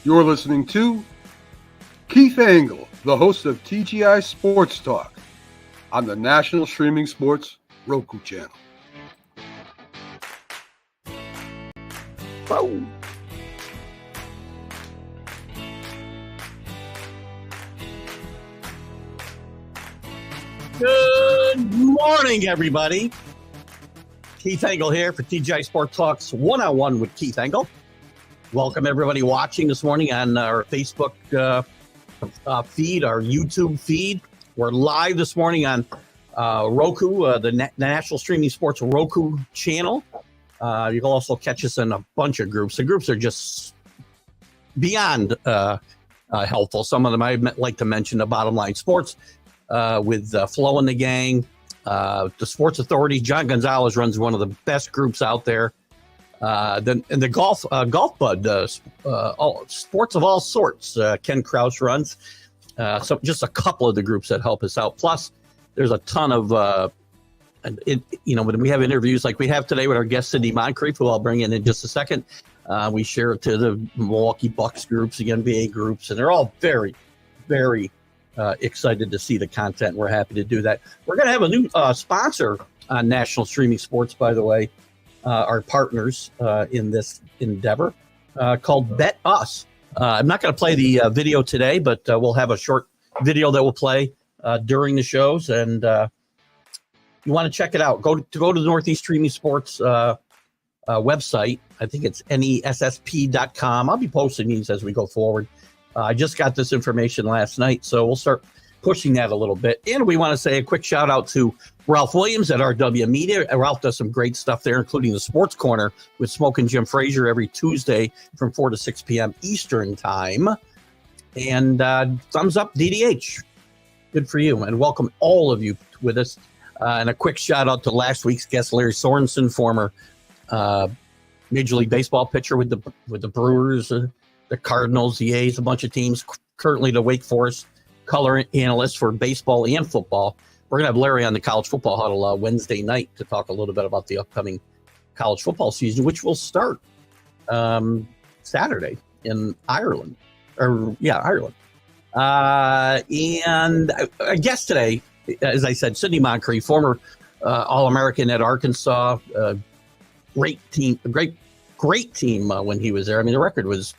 You're listening to Keith Engle, the host of TGI Sports Talk on the National Streaming Sports Roku channel. Whoa. Good morning, everybody. Keith Engle here for TGI Sports Talks One-on-One with Keith Engle. Welcome, everybody watching this morning on our Facebook feed, our YouTube feed. We're live this morning on Roku, the National Streaming Sports Roku channel. You can also catch us in a bunch of groups. The groups are just beyond helpful. Some of them I'd like to mention: the Bottom Line Sports with Flo and the gang, the Sports Authority. John Gonzalez runs one of the best groups out there. And the golf bud, sports of all sorts. Ken Krause runs. So just a couple of the groups that help us out. Plus, there's a ton of when we have interviews like we have today with our guest Sidney Moncrief, who I'll bring in just a second. We share it to the Milwaukee Bucks groups, the NBA groups, and they're all very, very excited to see the content. We're happy to do that. We're going to have a new sponsor on National Streaming Sports, by the way. Our partners in this endeavor called Bet Us. I'm not going to play the video today, but we'll have a short video that will play during the shows, and you want to check it out. Go to the Northeast Streaming Sports website. I think it's nessp.com. I'll be posting these as we go forward. I just got this information last night, so we'll start pushing that a little bit. And we want to say a quick shout out to Ralph Williams at RW Media. Ralph does some great stuff there, including the Sports Corner with Smoke and Jim Frazier every Tuesday from 4 to 6 p.m. Eastern Time. And thumbs up, DDH. Good for you. And welcome all of you with us. And a quick shout out to last week's guest, Larry Sorensen, former Major League Baseball pitcher with the Brewers, the Cardinals, the A's, a bunch of teams. Currently the Wake Forest color analyst for baseball and football. We're going to have Larry on the College Football Huddle Wednesday night to talk a little bit about the upcoming college football season, which will start Saturday in Ireland. Ireland. And I guess today, as I said, Sidney Moncrief, former All-American at Arkansas, great team when he was there. I mean, the record was,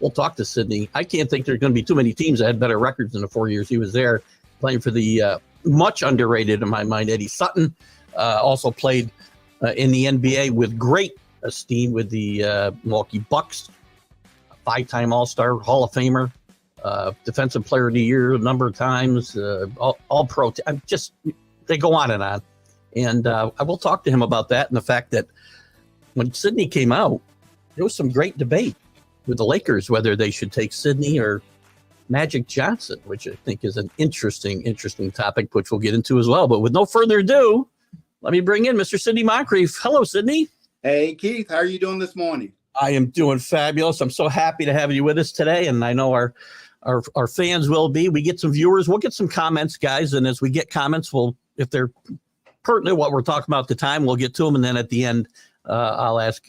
we'll talk to Sidney. I can't think there's going to be too many teams that had better records in the 4 years he was there, playing for the much underrated, in my mind, Eddie Sutton. Also played in the NBA with great esteem with the Milwaukee Bucks, five-time All-Star, Hall of Famer, Defensive Player of the Year a number of times, All-Pro. They go on. And I will talk to him about that and the fact that when Sidney came out, there was some great debate with the Lakers whether they should take Sidney or Magic Johnson, which I think is an interesting topic, which we'll get into as well. But with no further ado, let me bring in Mr. Sidney Moncrief. Hello, Sidney. Hey, Keith. How are you doing this morning? I am doing fabulous. I'm so happy to have you with us today, and I know our fans will be. We get some viewers. We'll get some comments, guys, and as we get comments, if they're pertinent what we're talking about at the time, we'll get to them, and then at the end, I'll ask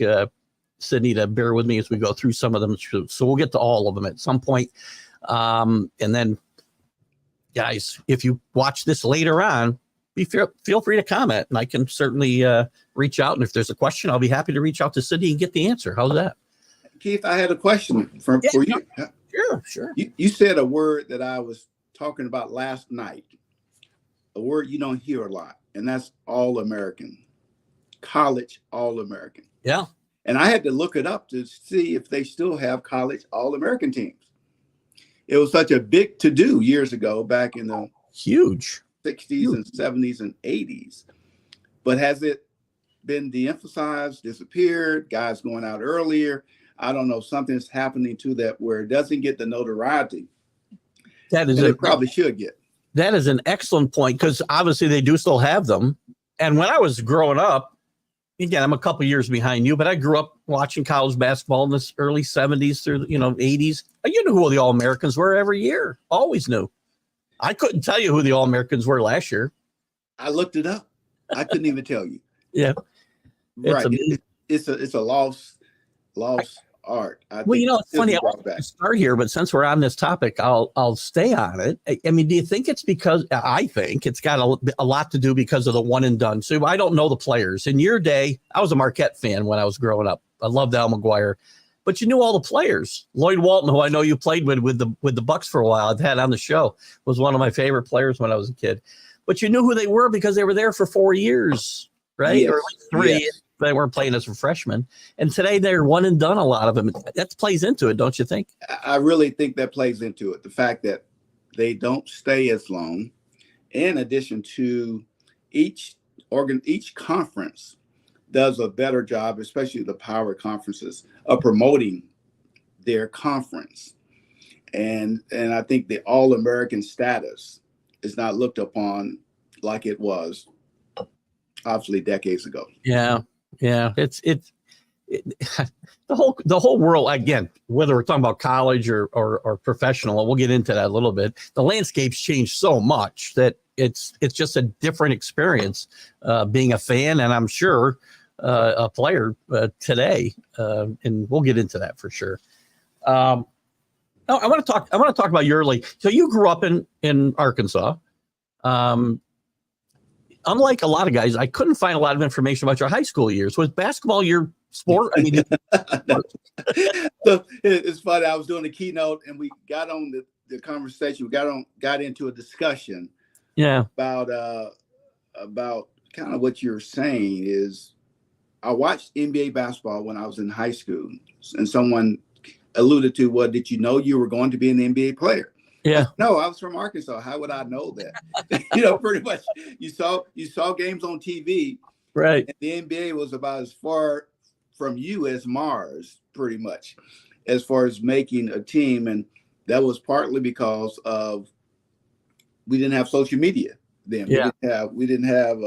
Sidney to bear with me as we go through some of them. So we'll get to all of them at some point. And then, guys, if you watch this later on, feel free to comment, and I can certainly reach out. And if there's a question, I'll be happy to reach out to Sidney and get the answer. How's that? Keith, I had a question for you. Sure. You said a word that I was talking about last night, a word you don't hear a lot, and that's All-American, college All-American. Yeah. And I had to look it up to see if they still have college All-American teams. It was such a big to-do years ago, back in the huge 60s and 70s and 80s. But has it been de-emphasized, disappeared, guys going out earlier? I don't know. Something's happening to that where it doesn't get the notoriety that it probably should get. That is an excellent point, because obviously they do still have them. And when I was growing up, again, I'm a couple years behind you, but I grew up watching college basketball in the early 70s through 80s. You knew who the All-Americans were every year. Always knew. I couldn't tell you who the All-Americans were last year. I looked it up. I couldn't even tell you. Yeah. Right. It's a lost art. Well, it's funny. I want to start here, but since we're on this topic, I'll stay on it. I mean, do you think it's because I think it's got a lot to do because of the one and done? So I don't know the players. In your day, I was a Marquette fan when I was growing up. I loved Al McGuire, but you knew all the players. Lloyd Walton, who I know you played with the Bucks for a while, I've had on the show, was one of my favorite players when I was a kid. But you knew who they were because they were there for 4 years, right? Yes. Or at least 3. Yes. They weren't playing as a freshman. And today they're one and done, a lot of them. That plays into it, don't you think? I really think that plays into it. The fact that they don't stay as long, in addition to each conference does a better job, especially the power conferences, of promoting their conference. And I think the All-American status is not looked upon like it was obviously decades ago. Yeah. It's the whole world, again, whether we're talking about college or professional, and we'll get into that a little bit. The landscape's changed so much that it's just a different experience being a fan, and I'm sure a player today. And we'll get into that for sure. I want to talk about your early. So you grew up in Arkansas. Unlike a lot of guys, I couldn't find a lot of information about your high school years. Was basketball your sport? I mean, So it's funny. I was doing a keynote, and we got on the conversation. We got into a discussion. Yeah. About kind of what you're saying is, I watched NBA basketball when I was in high school, and someone alluded to, well, did you know you were going to be an NBA player? Yeah. No, I was from Arkansas. How would I know that? Pretty much you saw games on TV. Right. And the NBA was about as far from you as Mars, pretty much, as far as making a team. And that was partly because of we didn't have social media then. Yeah. We didn't have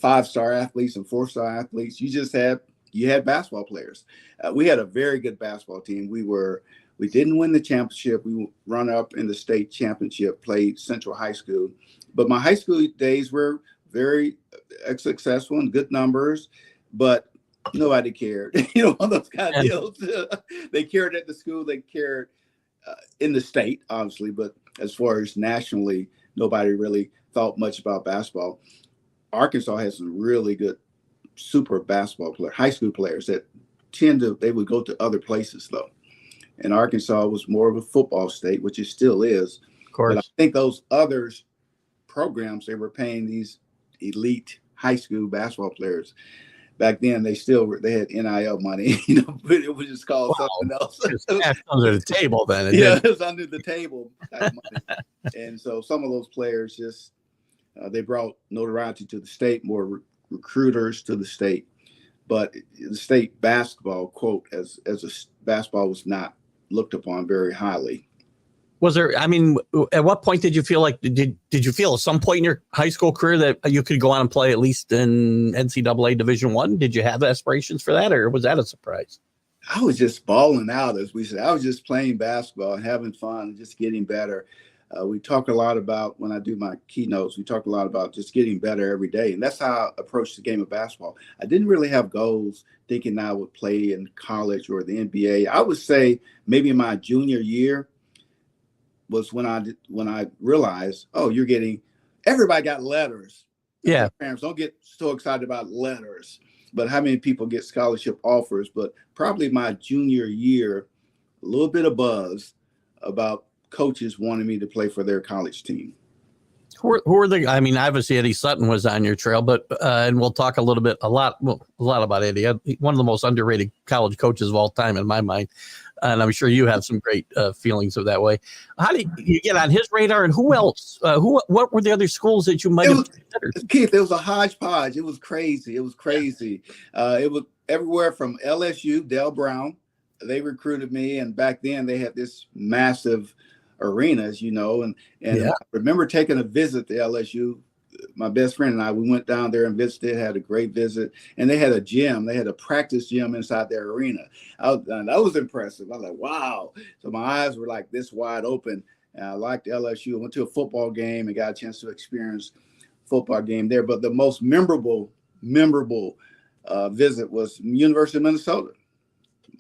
5-star athletes and 4-star athletes. You had basketball players. We had a very good basketball team. We didn't win the championship. We run up in the state championship, played Central High School. But my high school days were very successful and good numbers, but nobody cared. One of those kind of deals. They cared at the school. They cared in the state, obviously. But as far as nationally, nobody really thought much about basketball. Arkansas has some really good super basketball players, high school players that they would go to other places, though. And Arkansas was more of a football state, which it still is. Of course. But I think those other programs, they were paying these elite high school basketball players. Back then, they had NIL money, but it was just called something else. It's under the table then. It was under the table type money. And so some of those players just, they brought notoriety to the state, more recruiters to the state. But the state basketball, quote, as a basketball was not looked upon very highly. Was there, I mean, at what point did you feel like, did you feel at some point in your high school career that you could go on and play at least in NCAA Division I? Did you have aspirations for that, or was that a surprise? I was just balling out, as we said. I was just playing basketball and having fun and just getting better. We talk a lot about, when I do my keynotes, we talk a lot about just getting better every day. And that's how I approached the game of basketball. I didn't really have goals thinking I would play in college or the NBA. I would say maybe my junior year was when I realized, everybody got letters. Yeah. Parents don't get so excited about letters, but how many people get scholarship offers? But probably my junior year, a little bit of buzz about coaches wanted me to play for their college team. Who are the? I mean, obviously Eddie Sutton was on your trail, but and we'll talk a lot about Eddie. One of the most underrated college coaches of all time in my mind, and I'm sure you have some great feelings of that way. How did you get on his radar, and who else? What were the other schools that you might have considered? Keith, it was a hodgepodge. It was crazy. It was everywhere from LSU, Dale Brown. They recruited me, and back then they had this massive arenas, and I remember taking a visit to LSU. My best friend and I, we went down there and visited, had a great visit, and they had a gym. They had a practice gym inside their arena. That was impressive. I was like, wow. So my eyes were like this wide open. And I liked LSU. I went to a football game and got a chance to experience a football game there. But the most memorable visit was University of Minnesota.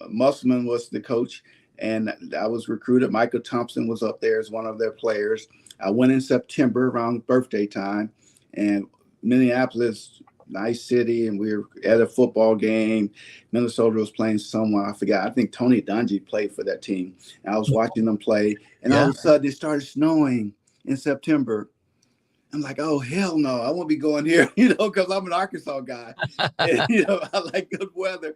Musselman was the coach, and I was recruited. Michael Thompson was up there as one of their players. I went in September around birthday time, and Minneapolis, nice city, and we were at a football game. Minnesota was playing someone, I forgot. I think Tony Dungy played for that team. And I was watching them play, and all of a sudden it started snowing in September. I'm like, oh, hell no, I won't be going here, because I'm an Arkansas guy. And, I like good weather.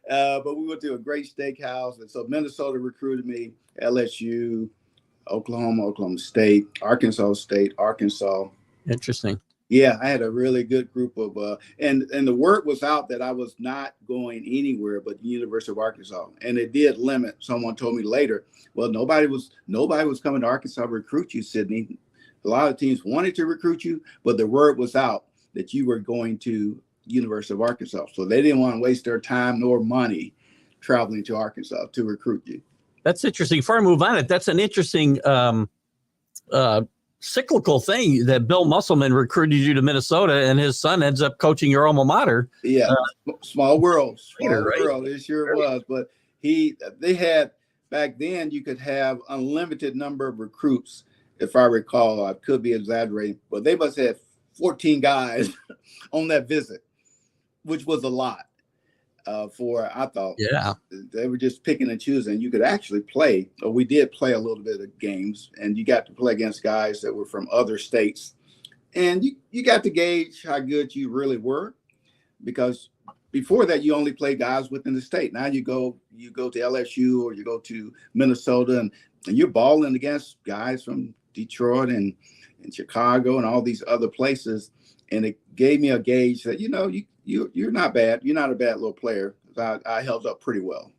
But we went to a great steakhouse. And so Minnesota recruited me, LSU, Oklahoma State, Arkansas. Interesting. Yeah, I had a really good group of, and the word was out that I was not going anywhere but the University of Arkansas. And it did limit. Someone told me later, well, nobody was coming to Arkansas to recruit you, Sidney. A lot of teams wanted to recruit you, but the word was out that you were going to University of Arkansas. So they didn't want to waste their time nor money traveling to Arkansas to recruit you. That's interesting. Before I move on, that's an interesting cyclical thing that Bill Musselman recruited you to Minnesota, and his son ends up coaching your alma mater. Yeah, small world. Right? It sure was. But they had, back then, you could have unlimited number of recruits. If I recall, I could be exaggerating, but they must have 14 guys on that visit, which was a lot I thought. Yeah. They were just picking and choosing. You could actually play, or we did play a little bit of games, and you got to play against guys that were from other states. And you got to gauge how good you really were, because before that, you only play guys within the state. Now you go to LSU or you go to Minnesota, and you're balling against guys from Detroit and Chicago and all these other places. And it gave me a gauge that, you're not bad. You're not a bad little player. I held up pretty well.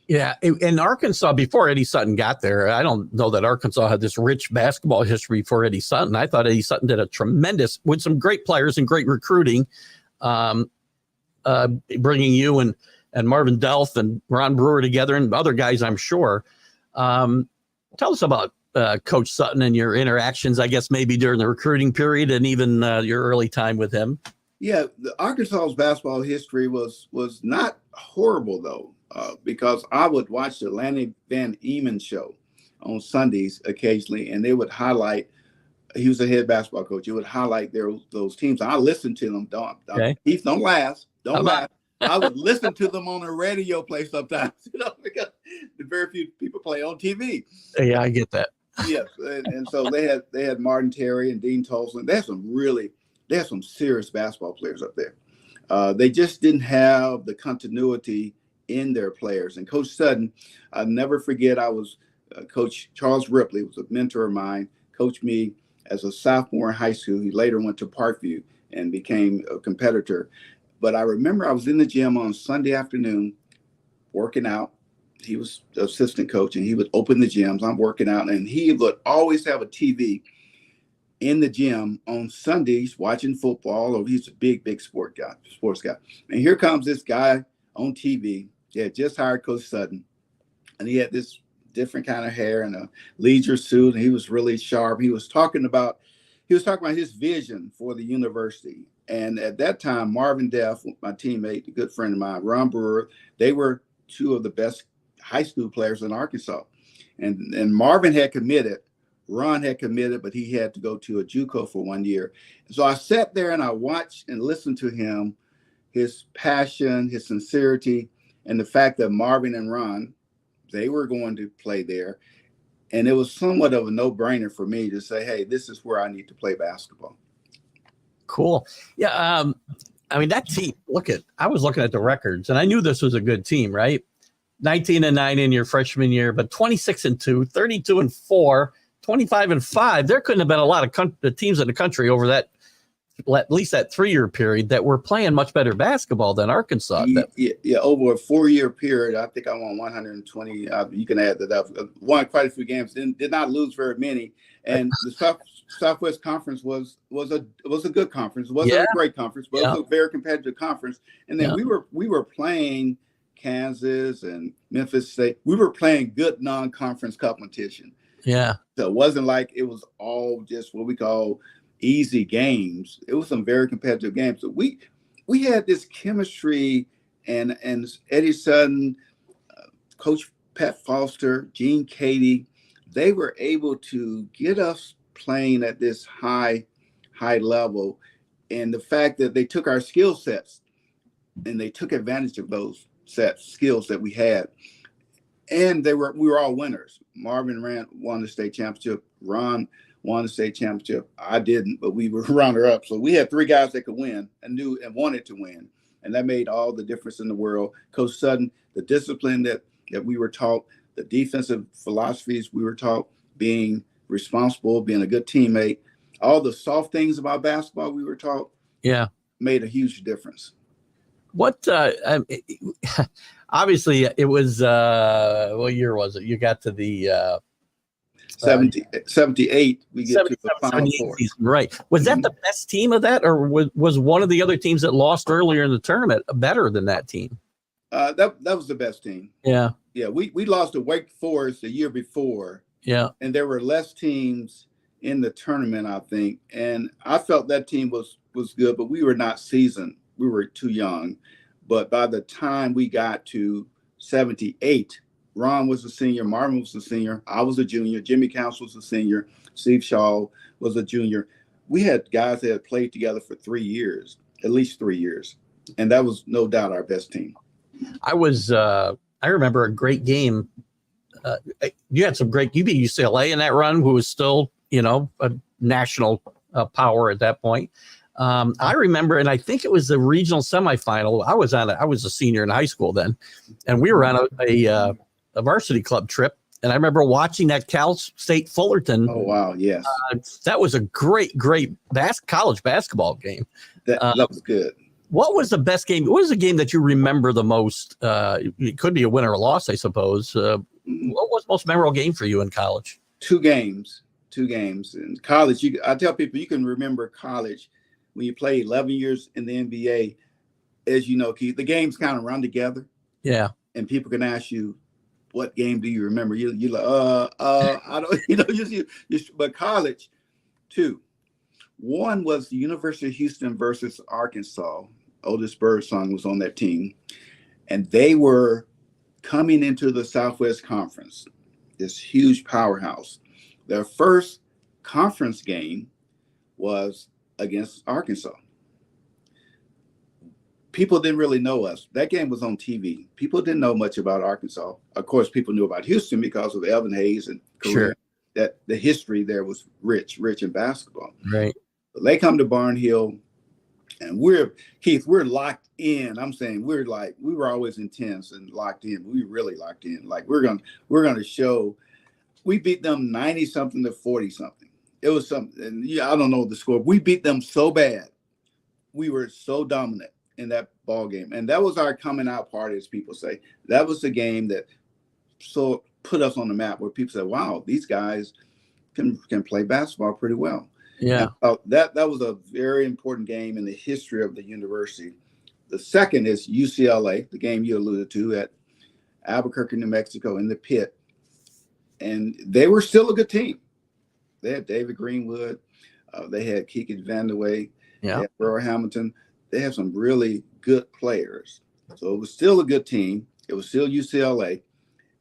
Yeah. In Arkansas, before Eddie Sutton got there, I don't know that Arkansas had this rich basketball history before Eddie Sutton. I thought Eddie Sutton did a tremendous, with some great players and great recruiting, bringing you and Marvin Delf and Ron Brewer together and other guys, I'm sure. Tell us about Coach Sutton and your interactions, I guess, maybe during the recruiting period and even your early time with him. Yeah, the Arkansas's basketball history was not horrible, though, because I would watch the Lanny Van Eman show on Sundays occasionally, and they would highlight. He was a head basketball coach. He would highlight those teams. I listened to them. Keith, don't laugh. Don't laugh. I would listen to them on the radio play sometimes, because the very few people play on TV. Yeah, I get that. Yes, and so they had Martin Terry and Dean Tolson. They had some serious basketball players up there. They just didn't have the continuity in their players. And Coach Sutton, I'll never forget, I was Coach Charles Ripley was a mentor of mine, coached me as a sophomore in high school. He later went to Parkview and became a competitor. But I remember I was in the gym on Sunday afternoon working out. He was the assistant coach, and he would open the gyms. I'm working out, and he would always have a TV in the gym on Sundays watching football. Or he's a big sports guy. And here comes this guy on TV. He had just hired Coach Sutton, and he had this different kind of hair and a leisure suit, and he was really sharp. He was talking about his vision for the university. And at that time, Marvin Delf, my teammate, a good friend of mine, Ron Brewer, they were two of the best high school players in Arkansas. And Marvin had committed. Ron had committed, but he had to go to a JUCO for 1 year. So I sat there and I watched and listened to him, his passion, his sincerity, and the fact that Marvin and Ron, they were going to play there. And it was somewhat of a no-brainer for me to say, hey, this is where I need to play basketball. Cool. Yeah. I mean, that team, I was looking at the records, and I knew this was a good team, right? 19-9 in your freshman year, but 26-2, 32-4, 25-5. There couldn't have been a lot of teams in the country over that, at least that 3-year period, that were playing much better basketball than Arkansas. Yeah, over a 4-year period, I think I won 120. You can add that up. Won quite a few games. Did not lose very many. And the Southwest Conference was a good conference. It wasn't a great conference, but it was a very competitive conference. And then we were playing Kansas and Memphis State. We were playing good non-conference competition. Yeah. So it wasn't like it was all just what we call easy games. It was some very competitive games. So we had this chemistry, and Eddie Sutton, Coach Pat Foster, Gene Cady, they were able to get us playing at this high level. And the fact that they took our skill sets and they took advantage of those skills that we had. And we were all winners. Marvin won the state championship. Ron won the state championship. I didn't, but we were runner-up. So we had three guys that could win and knew and wanted to win. And that made all the difference in the world. Coach Sutton, the discipline that we were taught, the defensive philosophies we were taught, being responsible, being a good teammate, all the soft things about basketball we were taught, made a huge difference. What obviously it was what year was it? You got to the 78, we get to the Final Four. Season, right. Was that the best team of that, or was one of the other teams that lost earlier in the tournament better than that team? That was the best team. Yeah. Yeah, we lost to Wake Forest the year before. Yeah. And there were less teams in the tournament, I think. And I felt that team was good, but we were not seasoned. We were too young. But by the time we got to 78, Ron was a senior, Marvin was a senior, I was a junior, Jimmy Council was a senior, Steve Shaw was a junior. We had guys that had played together for 3 years, at least 3 years. And that was no doubt our best team. I remember a great game. You had some great, you beat UCLA in that run, who was still, a national power at that point. I remember, and I think it was the regional semifinal. I was a senior in high school then, and we were on a varsity club trip. And I remember watching that Cal State Fullerton. Oh, wow. Yes. That was a great college basketball game. That was good. What was the best game? What was the game that you remember the most? It could be a win or a loss, I suppose. What was the most memorable game for you in college? Two games. In college, I tell people you can remember college when you play 11 years in the NBA. As you know, Keith, the games kind of run together. Yeah. And people can ask you, what game do you remember? You're like, I don't, but college, two. One was the University of Houston versus Arkansas. Otis Birdsong was on that team. And they were coming into the Southwest Conference, this huge powerhouse. Their first conference game was against Arkansas. People didn't really know us. That game was on TV. People didn't know much about Arkansas. Of course, people knew about Houston because of Evan Hayes and career. Sure. That the history there was rich in basketball. Right. But they come to Barnhill, and we're locked in. I'm saying we were always intense and locked in. We really locked in. Like we're gonna show. We beat them 90-something to 40-something. It was something, and I don't know the score. We beat them so bad. We were so dominant in that ball game. And that was our coming out party, as people say. That was the game that so put us on the map where people said, wow, these guys can play basketball pretty well. Yeah. That was a very important game in the history of the university. The second is UCLA, the game you alluded to at Albuquerque, New Mexico, in the pit. And they were still a good team. They had David Greenwood. They had Keegan Vandeweghe. They had Burrow Hamilton. They have some really good players. So it was still a good team. It was still UCLA.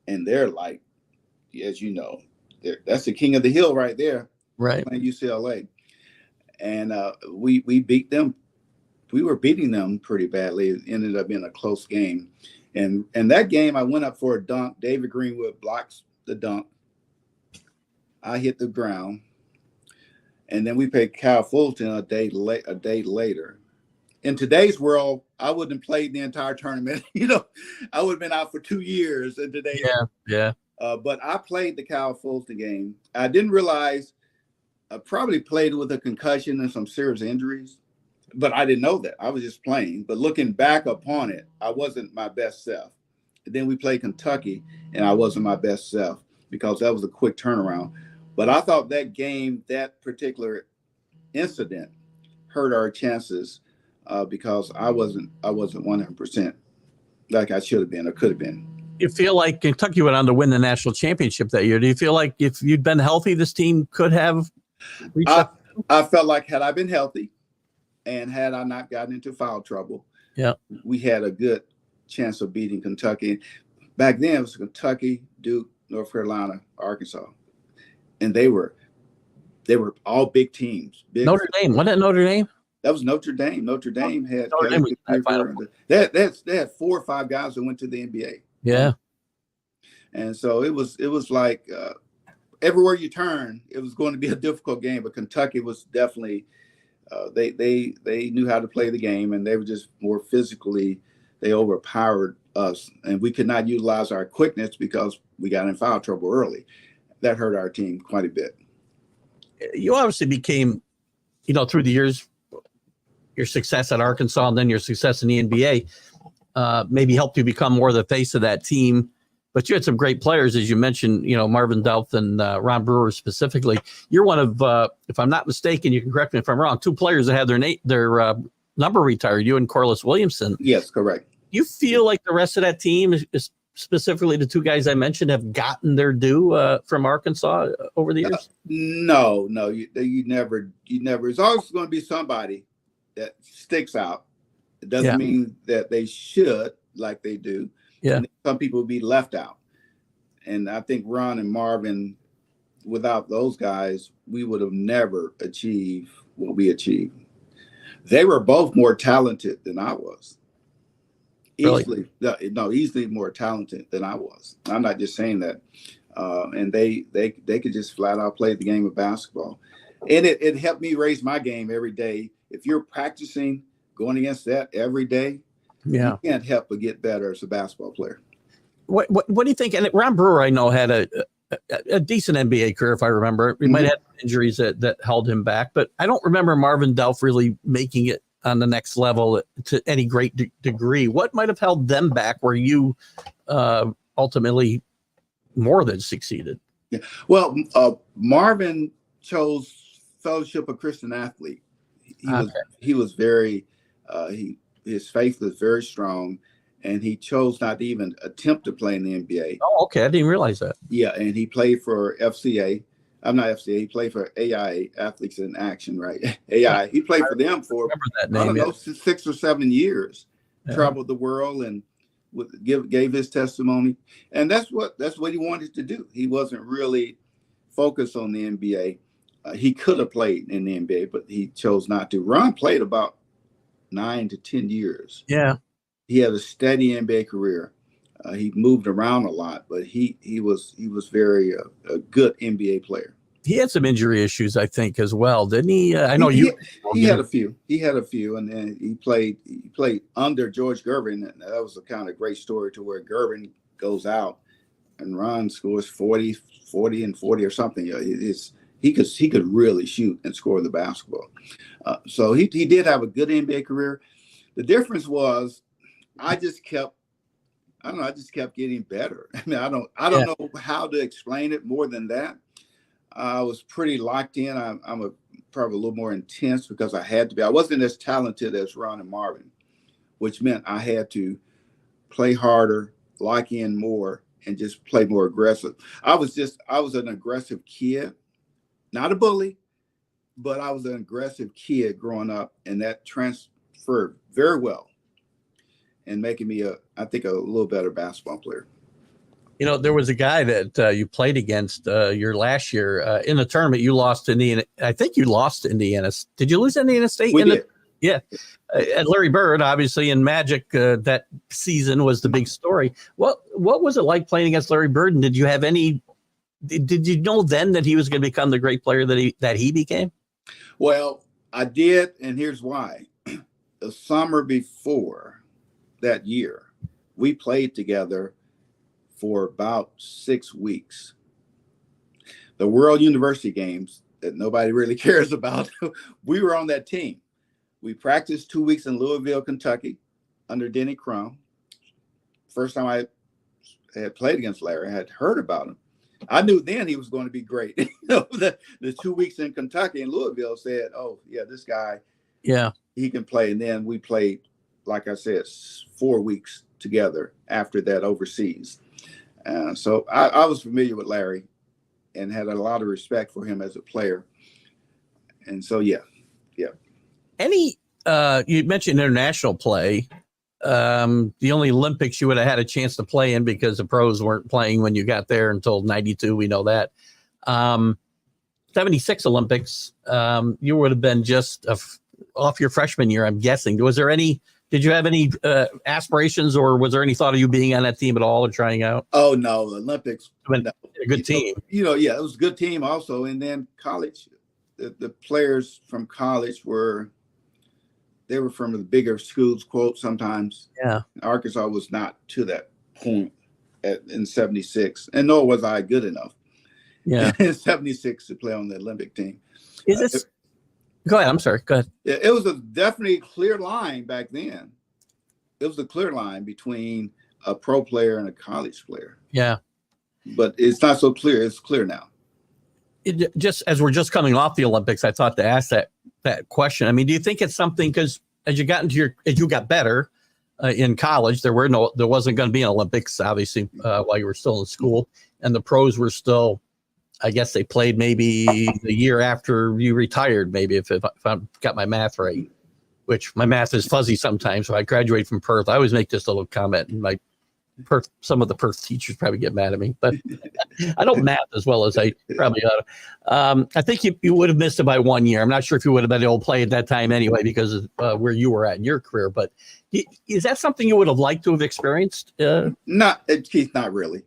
And they're like, as you know, that's the king of the hill right there. Right. Playing UCLA. And we beat them. We were beating them pretty badly. It ended up being a close game. And that game, I went up for a dunk. David Greenwood blocks the dunk. I hit the ground. And then we played Cal Fulton a day later. In today's world, I wouldn't have played the entire tournament. I would have been out for 2 years in today's world. Yeah. But I played the Cal Fulton game. I didn't realize I probably played with a concussion and some serious injuries, but I didn't know that. I was just playing. But looking back upon it, I wasn't my best self. And then we played Kentucky, and I wasn't my best self because that was a quick turnaround. But I thought that game, that particular incident, hurt our chances because I wasn't 100% like I should have been or could have been. You feel like Kentucky went on to win the national championship that year. Do you feel like if you'd been healthy, this team could have reached I felt like had I been healthy and had I not gotten into foul trouble, we had a good chance of beating Kentucky. Back then, it was Kentucky, Duke, North Carolina, Arkansas, and they were all big teams. Notre Dame, wasn't it Notre Dame? That was Notre Dame. Notre Dame had Notre Dame was they had 4 or 5 guys that went to the NBA. Yeah, and so it was like everywhere you turn, it was going to be a difficult game. But Kentucky was definitely they knew how to play the game, and they were just more physically. They overpowered us, and we could not utilize our quickness because we got in foul trouble early. That hurt our team quite a bit. You obviously became, through the years, your success at Arkansas and then your success in the NBA maybe helped you become more the face of that team. But you had some great players, as you mentioned, Marvin Delph and Ron Brewer specifically. You're one of, if I'm not mistaken, you can correct me if I'm wrong, 2 players that had their number retired, you and Corliss Williamson. Yes, correct. You feel like the rest of that team, is specifically the 2 guys I mentioned, have gotten their due from Arkansas over the years? No, you never. It's always going to be somebody that sticks out. It doesn't mean that they should, like they do. Yeah. And some people will be left out. And I think Ron and Marvin, without those guys, we would have never achieved what we achieved. They were both more talented than I was. Really? Easily more talented than I was. I'm not just saying that. And they could just flat out play the game of basketball. And it helped me raise my game every day. If you're practicing going against that every day, you can't help but get better as a basketball player. What do you think? And Ron Brewer, I know, had a decent NBA career, if I remember. He might have had injuries that held him back, but I don't remember Marvin Delph really making it on the next level to any great degree. What might have held them back where you ultimately more than succeeded? Yeah. Well, Marvin chose Fellowship of Christian Athlete. He was very, his faith was very strong, and he chose not to even attempt to play in the NBA. Oh, okay. I didn't realize that. Yeah, and he played for FCA. I'm not FCA. He played for AI, Athletes in Action, right? AI. He played for them for, I don't know, 6 or 7 years. Yeah. Traveled the world and gave his testimony. And that's what he wanted to do. He wasn't really focused on the NBA. He could have played in the NBA, but he chose not to. Ron played about 9 to 10 years. Yeah. He had a steady NBA career. He moved around a lot, but he was very a good NBA player. He had some injury issues, I think, as well, didn't he? I know he had a few. He had a few, and then he played under George Gervin. And that was a kind of great story to where Gervin goes out and Ron scores 40 and 40 or something. He could really shoot and score the basketball. So he did have a good NBA career. The difference was I just kept getting better. I mean, I don't know how to explain it more than that. I was pretty locked in. I'm probably a little more intense because I had to be. I wasn't as talented as Ron and Marvin, which meant I had to play harder, lock in more, and just play more aggressive. I was an aggressive kid, not a bully, but I was an aggressive kid growing up, and that transferred very well and making me I think a little better basketball player. There was a guy that you played against your last year in the tournament. You lost to Indiana. I think you lost to Indiana. Did you lose to Indiana State? We did. And Larry Bird, obviously, in Magic that season was the big story. What was it like playing against Larry Bird? And did you have did you know then that he was going to become the great player that he became? Well, I did, and here's why. The summer before that year, we played together for about 6 weeks. The World University Games that nobody really cares about, we were on that team. We practiced 2 weeks in Louisville, Kentucky, under Denny Crum. First time I had played against Larry, I had heard about him. I knew then he was going to be great. The 2 weeks in Kentucky and Louisville said, oh, yeah, this guy, he can play. And then we played, like I said, 4 weeks together after that overseas. So I was familiar with Larry and had a lot of respect for him as a player. And so, yeah. You mentioned international play. the only Olympics you would have had a chance to play in because the pros weren't playing when you got there until 92. We know that. 76 Olympics, you would have been just off your freshman year, I'm guessing. Did you have any aspirations, or was there any thought of you being on that team at all or trying out? Oh, no, the Olympics. No. A good team. Yeah, it was a good team also. And then college, the players from college were from the bigger schools, quote, sometimes. Yeah. Arkansas was not to that point in 76, and nor was I good enough. Yeah. In 76 to play on the Olympic team. Is this? Go ahead. I'm sorry. Go ahead. It was a definitely clear line back then. It was a clear line between a pro player and a college player. Yeah. But it's not so clear. It's clear now. Just as we're just coming off the Olympics, I thought to ask that question. I mean, do you think it's something, because as you got better in college, there wasn't going to be an Olympics, obviously, while you were still in school, and the pros were still, I guess they played maybe the year after you retired, maybe if I've got my math right, which my math is fuzzy sometimes. So I graduated from Perth. I always make this little comment, and some of the Perth teachers probably get mad at me, but I don't math as well as I probably ought to. I think you would have missed it by 1 year. I'm not sure if you would have been able to play at that time anyway, because of where you were at in your career, but is that something you would have liked to have experienced? Keith, not really.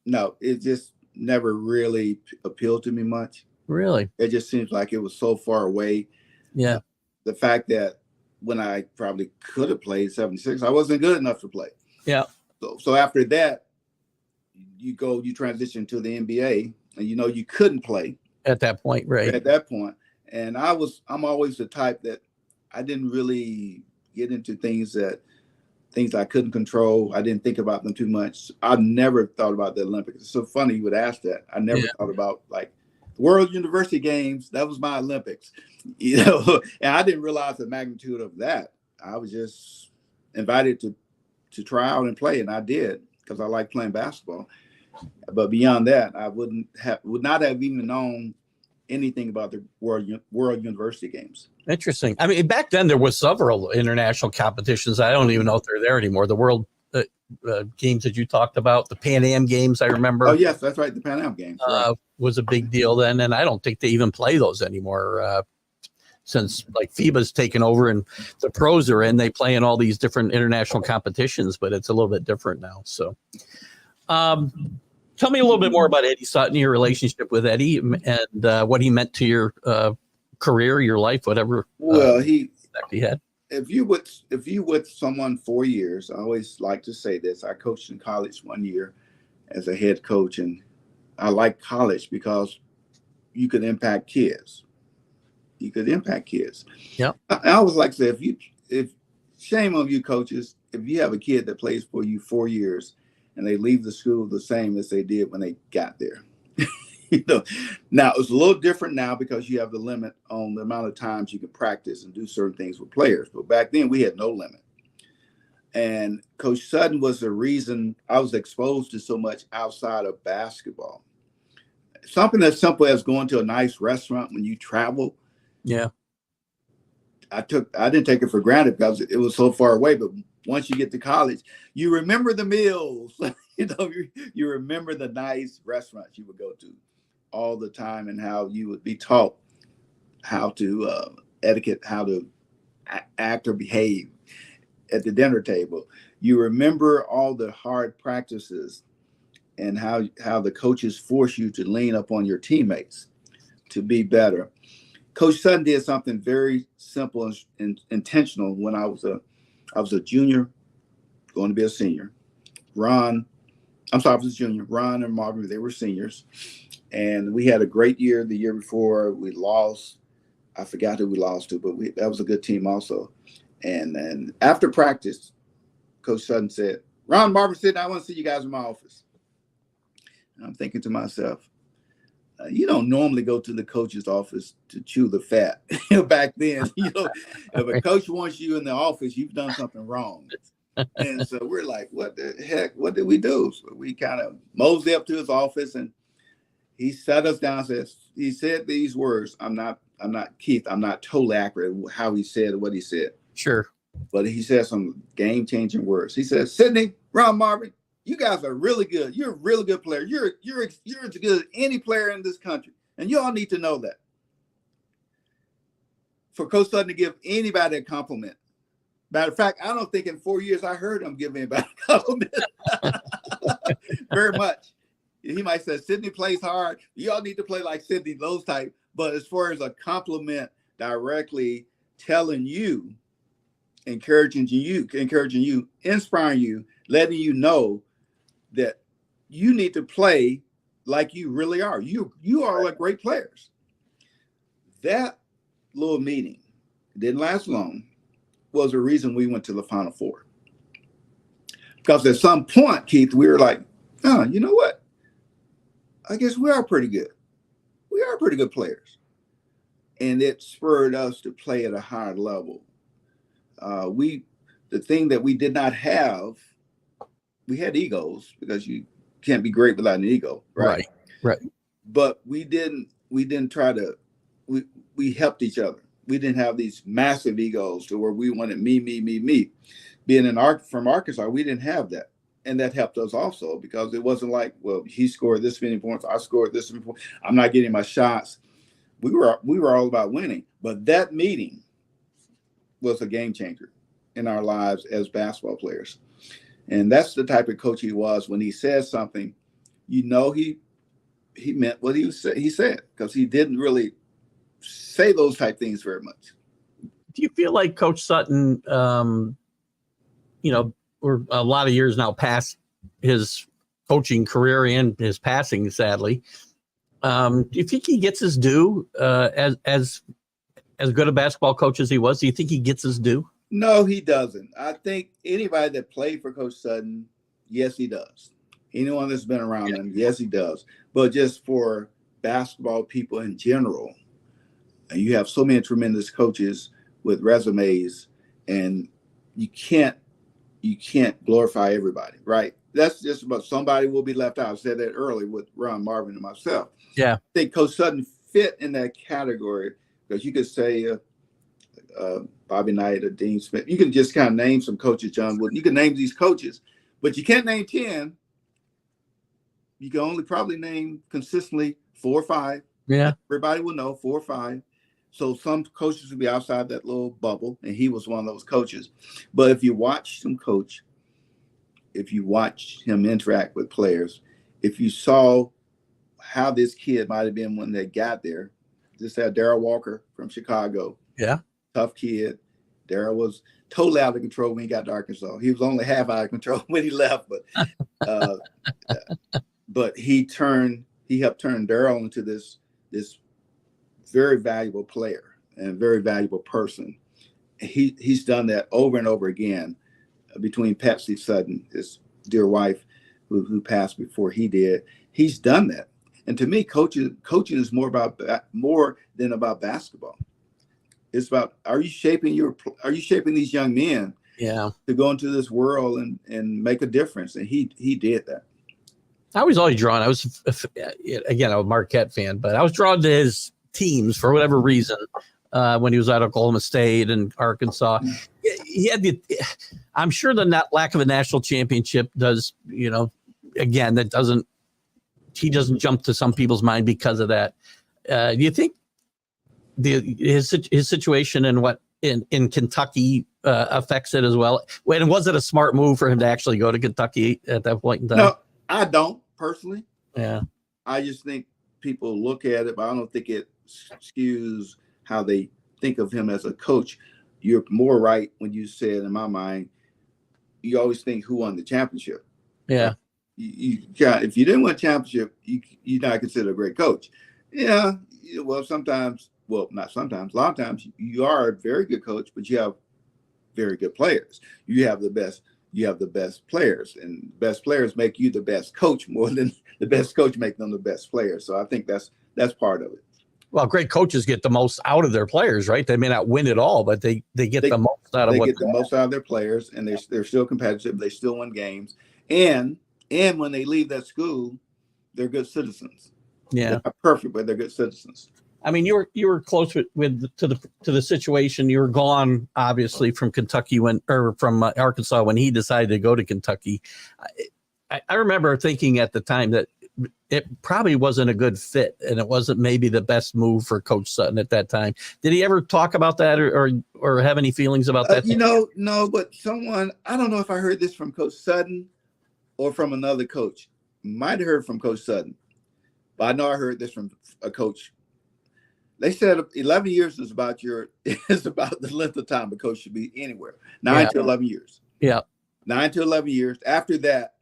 No, it just never really appealed to me much. Really? It just seems like it was so far away. Yeah. The fact that when I probably could have played 76, I wasn't good enough to play. Yeah. So after that, you transition to the NBA, and you couldn't play at that point, right? At that point, and I'm always the type that I didn't really get into things I couldn't control. I didn't think about them too much. I never thought about the Olympics. It's so funny you would ask that. I never thought about like the World University Games. That was my Olympics, and I didn't realize the magnitude of that. I was just invited to try out and play, and I did because I like playing basketball. But beyond that, I would not have even known anything about the World University Games. Interesting. I mean, back then there was several international competitions. I don't even know if they're there anymore. The World Games that you talked about, the Pan Am Games, I remember. Oh yes, that's right. The Pan Am Games was a big deal then, and I don't think they even play those anymore. Since like FIBA's taken over and the pros are in, they play in all these different international competitions, but it's a little bit different now. So tell me a little bit more about Eddie Sutton, your relationship with Eddie, and what he meant to your career, your life, whatever. Well, he had. If you with someone 4 years, I always like to say this. I coached in college 1 year as a head coach, and I like college because you could impact kids. Yeah. I always like to say, if shame on you coaches, if you have a kid that plays for you 4 years and they leave the school the same as they did when they got there. Now it's a little different now because you have the limit on the amount of times you can practice and do certain things with players. But back then we had no limit. And Coach Sutton was the reason I was exposed to so much outside of basketball. Something as simple as going to a nice restaurant when you travel. Yeah. I didn't take it for granted because it was so far away, but once you get to college, you remember the meals, you remember the nice restaurants you would go to all the time, and how you would be taught how to etiquette, how to act or behave at the dinner table. You remember all the hard practices and how the coaches force you to lean up on your teammates to be better. Coach Sutton did something very simple and intentional when I was a junior, going to be a senior. I was a junior. Ron and Marvin, they were seniors. And we had a great year the year before. We lost. I forgot who we lost to, but that was a good team also. And then after practice, Coach Sutton said, Ron, Marvin, Sidney, I want to see you guys in my office. And I'm thinking to myself, you don't normally go to the coach's office to chew the fat. Back then, if a coach wants you in the office, you've done something wrong. And so we're like, what the heck? What did we do? So we kind of mosey up to his office, and he sat us down. He said these words. I'm not Keith. I'm not totally accurate how he said what he said. Sure. But he said some game-changing words. He said, Sidney, Ron Marvin, you guys are really good. You're a really good player. You're as good as any player in this country. And you all need to know that. For Coach Sutton to give anybody a compliment. Matter of fact, I don't think in 4 years I heard him give anybody a compliment. Very much. He might say, Sidney plays hard. You all need to play like Sidney, those type. But as far as a compliment directly telling you, encouraging you, inspiring you, letting you know that you need to play like you really are. You are like great players. That little meeting didn't last long. Was the reason we went to the Final Four. Because at some point, Keith, we were like, oh, you know what? I guess we are pretty good. We are pretty good players. And it spurred us to play at a higher level. The thing that we did not have, we had egos, because you can't be great without an ego, right? Right. But we didn't try to, we helped each other. We didn't have these massive egos to where we wanted me. Being from Arkansas, we didn't have that. And that helped us also, because it wasn't like, well, he scored this many points, I scored this many points, I'm not getting my shots. We were all about winning. But that meeting was a game changer in our lives as basketball players. And that's the type of coach he was. When he said something, he meant what he said, because he didn't really say those type things very much. Do you feel like Coach Sutton, we're a lot of years now past his coaching career and his passing, sadly. Do you think he gets his due as good a basketball coach as he was? Do you think he gets his due? No, he doesn't. I think anybody that played for Coach Sutton, yes, he does. Anyone that's been around him, yes, he does. But just for basketball people in general, and you have so many tremendous coaches with resumes, and you can't glorify everybody, right? That's just about somebody will be left out. I said that earlier with Ron Marvin and myself. Yeah. I think Coach Sutton fit in that category, because you could say Bobby Knight or Dean Smith. You can just kind of name some coaches, John Wooden. You can name these coaches, but you can't name 10. You can only probably name consistently 4 or 5. Yeah. Everybody will know 4 or 5. So some coaches will be outside that little bubble, and he was one of those coaches. But if you watch him coach, if you watch him interact with players, if you saw how this kid might have been when they got there, just had Darryl Walker from Chicago. Yeah. Tough kid. Darryl was totally out of control when he got to Arkansas. He was only half out of control when he left, but he helped turn Darryl into this very valuable player and very valuable person. He's done that over and over again between Patsy Sutton, his dear wife, who passed before he did. He's done that. And to me, coaching is more than about basketball. It's about, are you shaping these young men to go into this world and make a difference? And he did that. I was always drawn. I was, again, I'm a Marquette fan, but I was drawn to his teams for whatever reason when he was at Oklahoma State and Arkansas. He had I'm sure the lack of a national championship does, again, he doesn't jump to some people's mind because of that. Do you think his situation and in Kentucky affects it as well? And was it a smart move for him to actually go to Kentucky at that point in time? No, I don't personally. Yeah. I just think people look at it, but I don't think it skews how they think of him as a coach. You're more right when you said, in my mind, you always think who won the championship. Yeah. If you didn't win a championship, you're not considered a great coach. Yeah. Well, not sometimes, a lot of times you are a very good coach, but you have very good players. You have the best players, and the best players make you the best coach more than the best coach make them the best players. So I think that's part of it. Well, great coaches get the most out of their players, right? They may not win it all, but they get the most out of what they get. The most out of their players, and they're still competitive. They still win games, and when they leave that school, they're good citizens. Yeah, they're not perfect, but they're good citizens. I mean, you were close to the situation. You were gone, obviously, from Kentucky from Arkansas when he decided to go to Kentucky. I remember thinking at the time that it probably wasn't a good fit, and it wasn't maybe the best move for Coach Sutton at that time. Did he ever talk about that or have any feelings about that? No, but I don't know if I heard this from Coach Sutton or from another coach. Might have heard from Coach Sutton, but I know I heard this from a coach. They said 11 years is about the length of time a coach should be anywhere. 9 to 11 years. Yeah. 9 to 11 years. After that,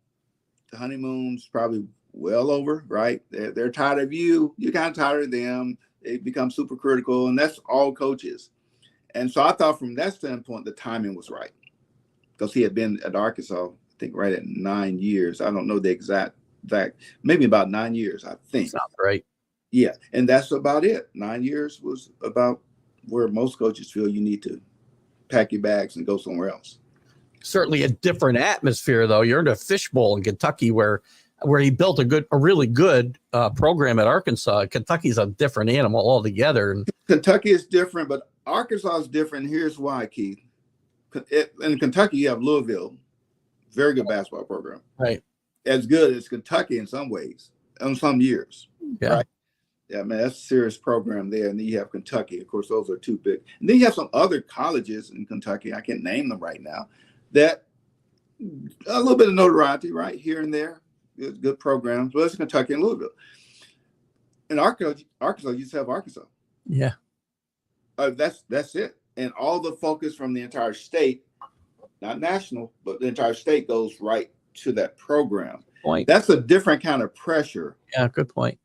the honeymoon's probably well over, right? They're tired of you. You're kind of tired of them. They become super critical, and that's all coaches. And so I thought from that standpoint, the timing was right because he had been at Arkansas, I think, right at 9 years. I don't know the exact, maybe about 9 years, I think. Sounds right. Yeah, and that's about it. 9 years was about where most coaches feel you need to pack your bags and go somewhere else. Certainly a different atmosphere, though. You're in a fishbowl in Kentucky where he built a really good program at Arkansas. Kentucky's a different animal altogether. Kentucky is different, but Arkansas is different. Here's why, Keith. In Kentucky, you have Louisville, very good basketball program. Right. As good as Kentucky in some ways, in some years. Yeah. Right? Yeah, man, that's a serious program there. And then you have Kentucky. Of course, those are two big. And then you have some other colleges in Kentucky. I can't name them right now. That a little bit of notoriety, right, here and there. Good programs. Well, it's Kentucky and Louisville. In Arkansas, you just have Arkansas. Yeah. That's it. And all the focus from the entire state, not national, but the entire state goes right to that program. Point. That's a different kind of pressure. Yeah, good point.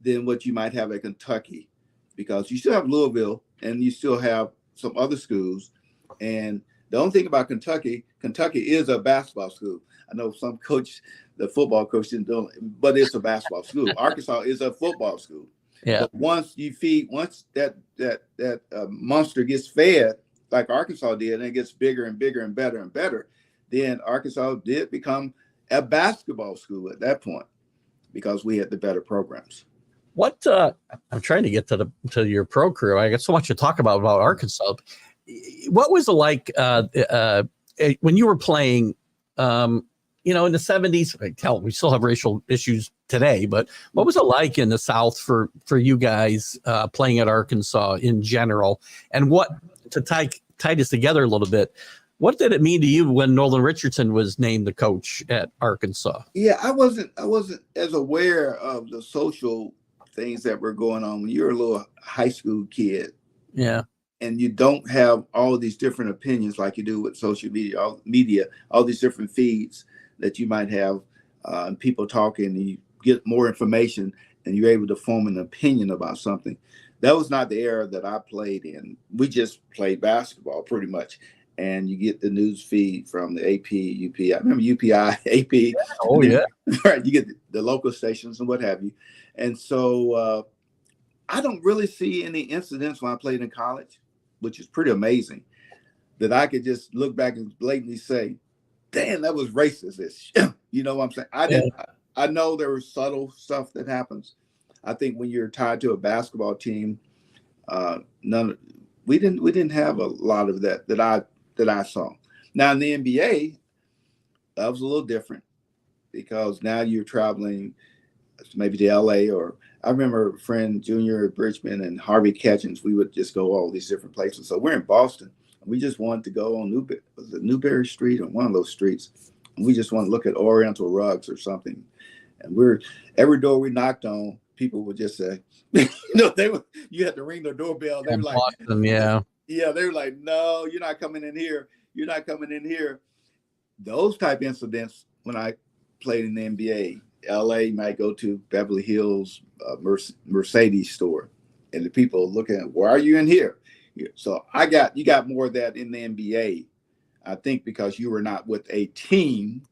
Than what you might have at Kentucky, because you still have Louisville and you still have some other schools. And the only thing about Kentucky is a basketball school. I know some coach, the football coach didn't do it, but it's a basketball school. Arkansas is a football school. Yeah. But once that monster gets fed like Arkansas did, and it gets bigger and bigger and better and better, then Arkansas did become a basketball school at that point because we had the better programs. What I'm trying to get to your pro career. I got so much to talk about Arkansas. What was it like when you were playing? In the 70s. Hell, we still have racial issues today, but what was it like in the South for you guys playing at Arkansas in general? And what to tie this together a little bit? What did it mean to you when Nolan Richardson was named the coach at Arkansas? Yeah, I wasn't as aware of the social things that were going on when you're a little high school kid. Yeah. And you don't have all these different opinions like you do with social media, all these different feeds that you might have, people talking, and you get more information and you're able to form an opinion about something. That was not the era that I played in. We just played basketball pretty much. And you get the news feed from the AP, UPI. I remember UPI, AP. Oh, yeah. Right. You get the local stations and what have you. And so I don't really see any incidents when I played in college, which is pretty amazing, that I could just look back and blatantly say, damn, that was racist. You know what I'm saying? I know there was subtle stuff that happens. I think when you're tied to a basketball team, we didn't have a lot of that I saw. Now in the NBA, that was a little different because now you're traveling maybe to LA, or I remember a friend Junior at Bridgman and Harvey Catchings, we would just go all these different places. So we're in Boston. We just wanted to go on Newberry Street or one of those streets. And we just want to look at Oriental rugs or something. And every door we knocked on, people would just say, you had to ring their doorbell. They were like, Boston, yeah. Yeah, they were like, no, you're not coming in here. You're not coming in here. Those type incidents when I played in the NBA, LA might go to Beverly Hills Mercedes store, and the people looking at, why are you in here? So you got more of that in the NBA, I think, because you were not with a team,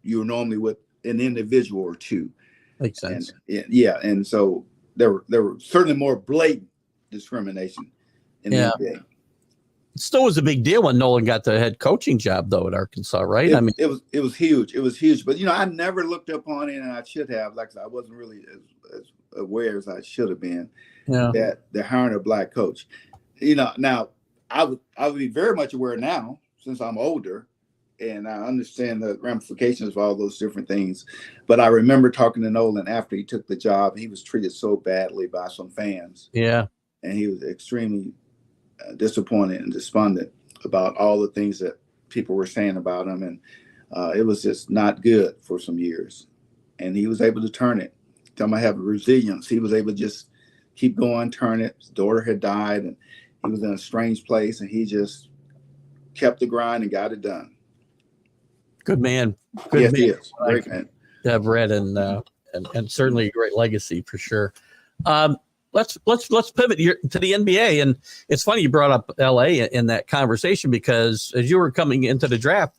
you were normally with an individual or two. Makes sense. And so there were certainly more blatant discrimination in the NBA. It still was a big deal when Nolan got the head coaching job, though, at Arkansas, right? It was huge. It was huge. But I never looked up on it, and I should have. Like I said, I wasn't really aware as I should have been Yeah. that they're hiring a black coach. Now I would be very much aware now since I'm older and I understand the ramifications of all those different things. But I remember talking to Nolan after he took the job. He was treated so badly by some fans. Yeah. And he was extremely disappointed and despondent about all the things that people were saying about him. And it was just not good for some years. And he was able to turn it. Talking about having resilience. He was able to just keep going, turn it. His daughter had died and he was in a strange place and he just kept the grind and got it done. Good man. Good yes, man. he is. Great man. I've read and certainly a great legacy for sure. Let's pivot here to the NBA. And it's funny you brought up LA in that conversation because as you were coming into the draft,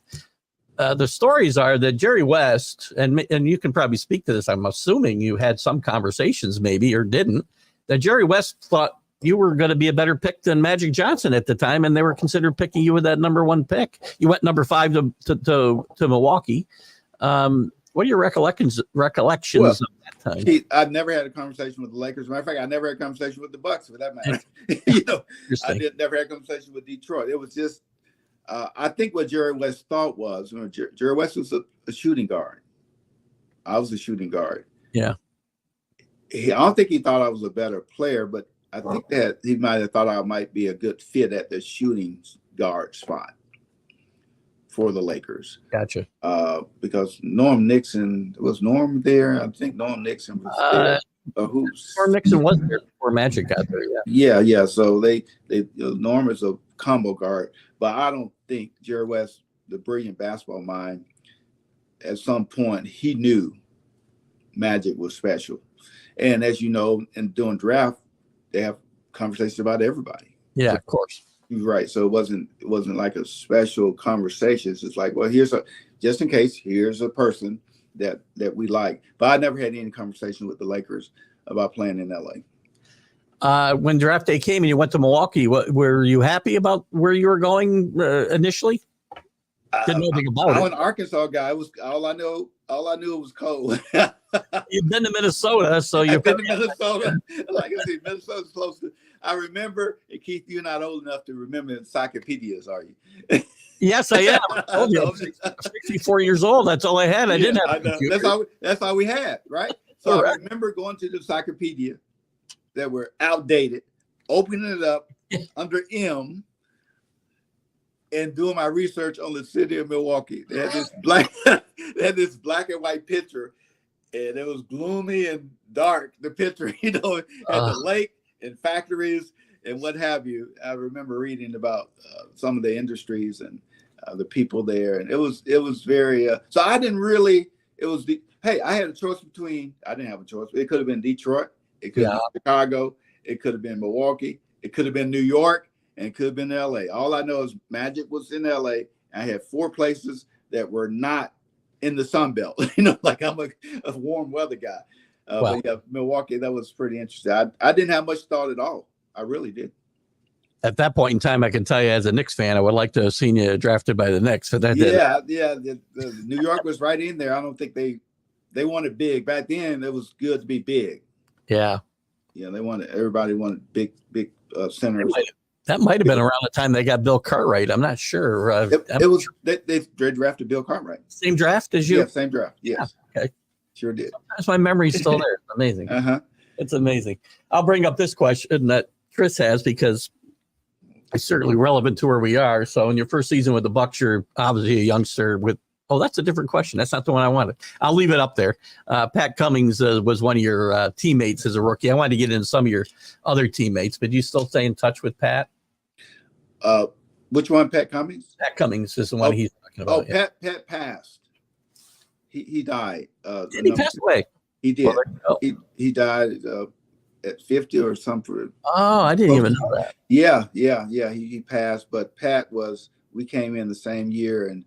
the stories are that Jerry West, and you can probably speak to this, I'm assuming you had some conversations maybe or didn't, that Jerry West thought you were going to be a better pick than Magic Johnson at the time, and they were considered picking you with that number 1 pick. You went number 5 to Milwaukee. What are your recollections of that time? Keith, I've never had a conversation with the Lakers. As a matter of fact, I never had a conversation with the Bucks for that matter. I never had a conversation with Detroit. It was just, I think what Jerry West thought was, Jerry West was a shooting guard. I was a shooting guard. Yeah. I don't think he thought I was a better player, but I think that he might have thought I might be a good fit at the shooting guard spot for the Lakers. Gotcha. Because Norm Nixon, was Norm there? I think Norm Nixon was there. Norm Nixon was there before Magic got there. Yeah. So they Norm is a combo guard, but I don't think Jerry West, the brilliant basketball mind, at some point he knew Magic was special. And as you know, in doing draft, they have conversations about everybody. Yeah, so, of course. Right. So it wasn't like a special conversation. It's just like, well, just in case, here's a person that we like. But I never had any conversation with the Lakers about playing in LA. When draft day came and you went to Milwaukee, were you happy about where you were going initially? Didn't know anything about it. I'm an Arkansas guy. It was all I knew it was cold. You've been to Minnesota, so you've been to Minnesota. Like I said, Minnesota's close to. I remember, and Keith, you're not old enough to remember encyclopedias, are you? Yes, I am. I told you, I'm 64 years old. That's all I had. I didn't have a computer. That's all we had, right? So I remember going to the encyclopedia that were outdated, opening it up under M, and doing my research on the city of Milwaukee. They had this black and white picture, and it was gloomy and dark. The picture, had the lake and factories and what have you. I remember reading about some of the industries and the people there, and it was very. So I didn't really. It was I had a choice between. I didn't have a choice. It could have been Detroit. It could have been Chicago. It could have been Milwaukee. It could have been New York. And it could have been LA. All I know is Magic was in LA. I had 4 places that were not in the Sun Belt. Like I'm a warm weather guy. But yeah, Milwaukee, that was pretty interesting. I didn't have much thought at all. I really did. At that point in time, I can tell you as a Knicks fan, I would like to have seen you drafted by the Knicks. But that the New York was right in there. I don't think they wanted big. Back then, it was good to be big. Yeah. Yeah, everybody wanted big centers. That might have been around the time they got Bill Cartwright. I'm not sure. They drafted Bill Cartwright. Same draft as you? Yeah, same draft. Yes. Yeah, okay. Sure did. Sometimes my memory's still there. It's amazing. It's amazing. I'll bring up this question that Chris has because it's certainly relevant to where we are. So in your first season with the Bucks, you're obviously a youngster with that's a different question. That's not the one I wanted. I'll leave it up there. Pat Cummings was one of your teammates as a rookie. I wanted to get into some of your other teammates, but do you still stay in touch with Pat? Which one, Pat Cummings? Pat Cummings is the one he's talking about. Pat passed. He died. Did he pass away? He did. Well, he died at 50 or something. Oh, I didn't even know that. Yeah. He passed, but Pat we came in the same year, and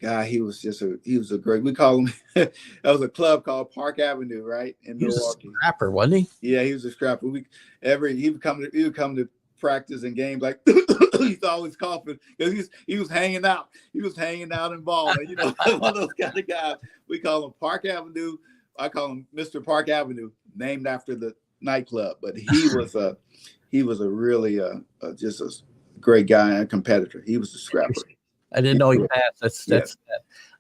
God, he was a great. We call him. That was a club called Park Avenue, right in Milwaukee. He was a scrapper, wasn't he? Yeah, he was a scrapper. He would come to practice and games like he's always coughing because he was hanging out. He was hanging out and balling. One of those kind of guys. We call him Park Avenue. him Mr. Park Avenue, named after the nightclub. But he was a really just a great guy and a competitor. He was a scrapper. I didn't know he passed. That's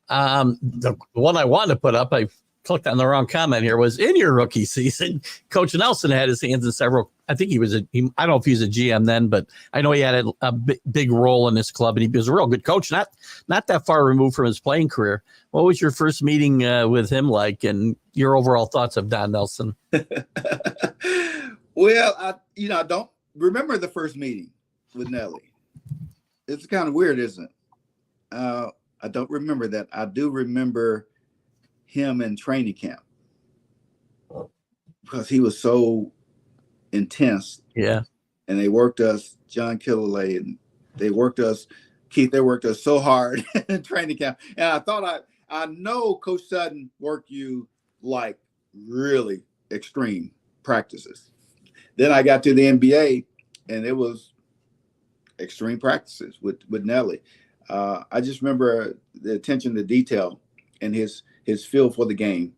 the one I wanted to put up. I clicked on the wrong comment here. Was in your rookie season, Coach Nelson had his hands in several. I think I don't know if he was a GM then, but I know he had a big role in this club, and he was a real good coach. Not that far removed from his playing career. What was your first meeting with him like, and your overall thoughts of Don Nelson? Well, I don't remember the first meeting with Nelly. It's kind of weird, isn't it? I don't remember that. I do remember him in training camp because he was so intense. Yeah. And they worked us, John Killalay, and they worked us, Keith, they worked us so hard in training camp. And I thought I know Coach Sutton worked you like really extreme practices. Then I got to the NBA and it was extreme practices with Nelly. I just remember the attention to detail and his feel for the game.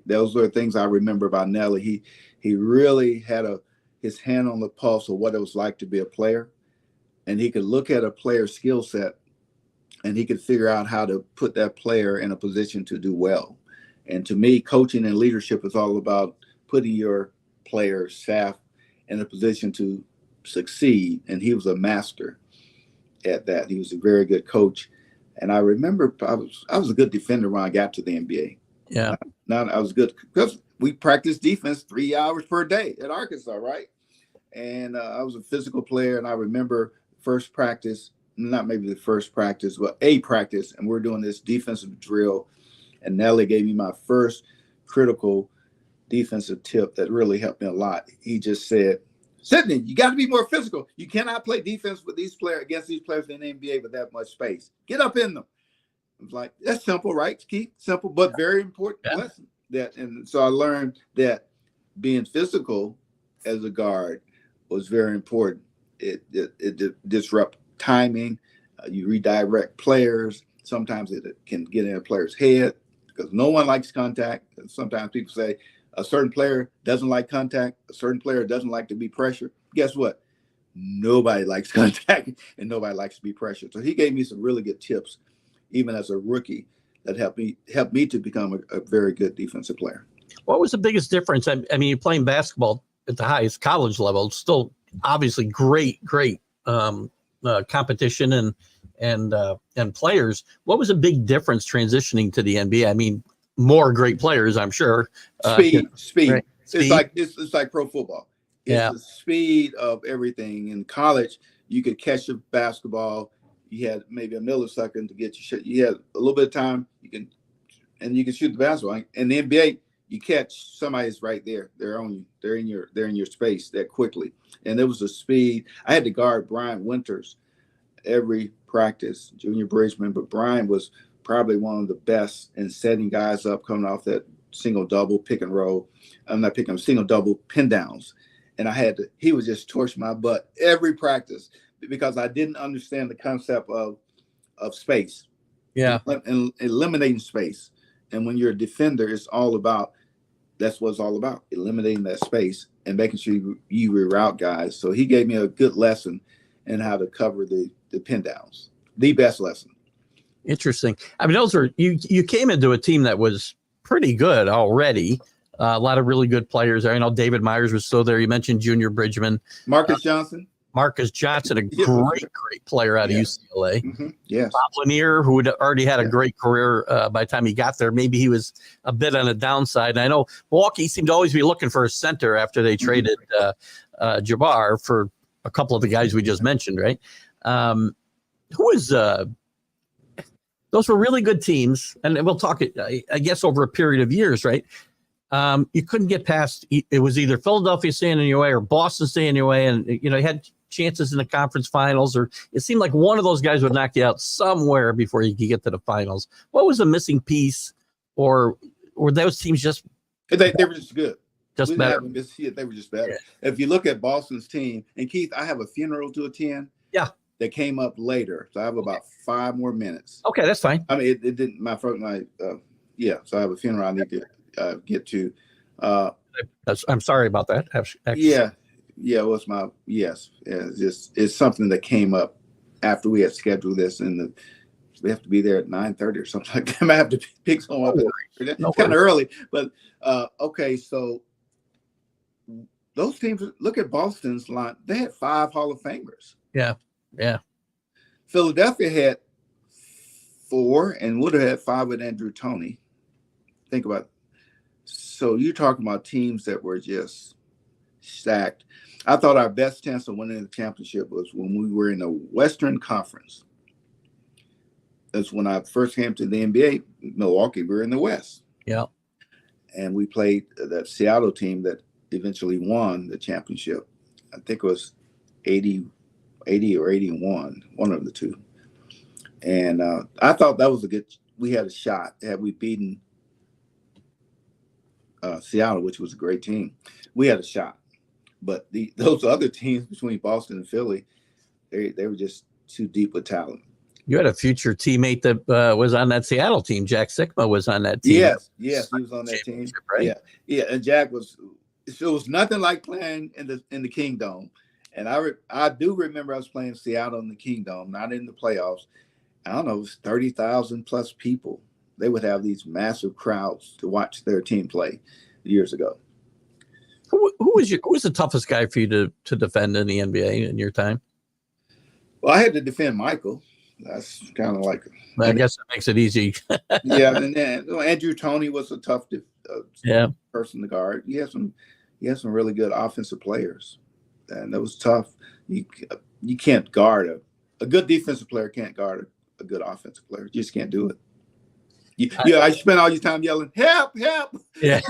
Those are things I remember about Nelly. He really had his hand on the pulse of what it was like to be a player, and he could look at a player's skill set and he could figure out how to put that player in a position to do well. And to me, coaching and leadership is all about putting your players, staff in a position to succeed. And he was a master at that. He was a very good coach. And I remember I was a good defender when I got to the NBA. Yeah. Now I was good because we practiced defense 3 hours per day at Arkansas, right? And I was a physical player. And I remember first practice, not maybe the first practice, but a practice. And we're doing this defensive drill. And Nelly gave me my first critical defensive tip that really helped me a lot. He just said, Sidney, you got to be more physical. You cannot play defense with these players against these players in the NBA with that much space. Get up in them. I was like, that's simple, right, Keith? Simple, but very important lesson. And so I learned that being physical as a guard was very important. It disrupt timing. You redirect players. Sometimes it can get in a player's head because no one likes contact. And sometimes people say a certain player doesn't like contact. A certain player doesn't like to be pressured. Guess what? Nobody likes contact and nobody likes to be pressured. So he gave me some really good tips, even as a rookie, that helped me to become a very good defensive player. What was the biggest difference? I mean, you're playing basketball at the highest college level, still obviously great competition and players. What was a big difference transitioning to the NBA? I mean, more great players, I'm sure. Speed. Right? It's like pro football. It's the speed of everything. In college, you could catch a basketball. You had maybe a millisecond to get your shot. You had a little bit of time. You can shoot the basketball. In the NBA, you catch somebody's right there. They're on you. They're in your space that quickly. And there was a speed. I had to guard Brian Winters every practice, junior bridgeman, but Brian was probably one of the best in setting guys up coming off that single double pick and roll. I'm not picking single double pin downs. And he would just torch my butt every practice because I didn't understand the concept of space. Yeah. And eliminating space. And when you're a defender, that's what it's all about, eliminating that space and making sure you reroute guys. So he gave me a good lesson in how to cover the pin downs, the best lesson. Interesting. I mean, you came into a team that was pretty good already. A lot of really good players there. I know David Myers was still there. You mentioned Junior Bridgman. Marcus Johnson, a great player out of UCLA. Mm-hmm. Yes. Bob Lanier, who had already had a great career by the time he got there. Maybe he was a bit on the downside. And I know Milwaukee seemed to always be looking for a center after they traded Jabbar for a couple of the guys we just mentioned, right? Those were really good teams. And we'll talk, I guess, over a period of years, right? You couldn't get past, it was either Philadelphia staying in your way or Boston staying in your way. And, you had chances in the conference finals, or it seemed like one of those guys would knock you out somewhere before you could get to the finals. What was the missing piece, or were those teams just? They were just good. Just better. They were just better. Yeah. If you look at Boston's team, and Keith, I have a funeral to attend. Yeah. That came up later. So I have about 5 more minutes. Okay, that's fine. I mean, it didn't, so I have a funeral I need to get to. I'm sorry about that. Yeah, it was it's something that came up after we had scheduled this, and we have to be there at 9:30 or something like that. I might have to pick someone up. It's kind of early, but okay. So those teams, look at Boston's line. They had 5 Hall of Famers. Yeah. Philadelphia had 4 and would have had 5 with Andrew Toney. Think about it. So you're talking about teams that were just stacked. I thought our best chance of winning the championship was when we were in the Western Conference. That's when I first came to the NBA. Milwaukee, we were in the West. Yeah. And we played that Seattle team that eventually won the championship. I think it was 80 or 81, one of the two. And I thought that was we had a shot. Had we beaten Seattle, which was a great team, we had a shot. But those other teams between Boston and Philly, they were just too deep with talent. You had a future teammate that was on that Seattle team. Jack Sikma was on that team. Yes, he was on that team. Right? Yeah, and Jack was. It was nothing like playing in the Kingdom. And I do remember I was playing Seattle in the Kingdom, not in the playoffs. I don't know, it was 30,000 plus people. They would have these massive crowds to watch their team play years ago. Who was the toughest guy for you to defend in the NBA in your time? Well, I had to defend Michael. That's kind of like. I guess that makes it easy. Yeah, and then Andrew Toney was a tough person to guard. He had some really good offensive players, and that was tough. You can't guard a good defensive player can't guard a good offensive player. You just can't do it. I spent all your time yelling, "Help! Help!" Yeah,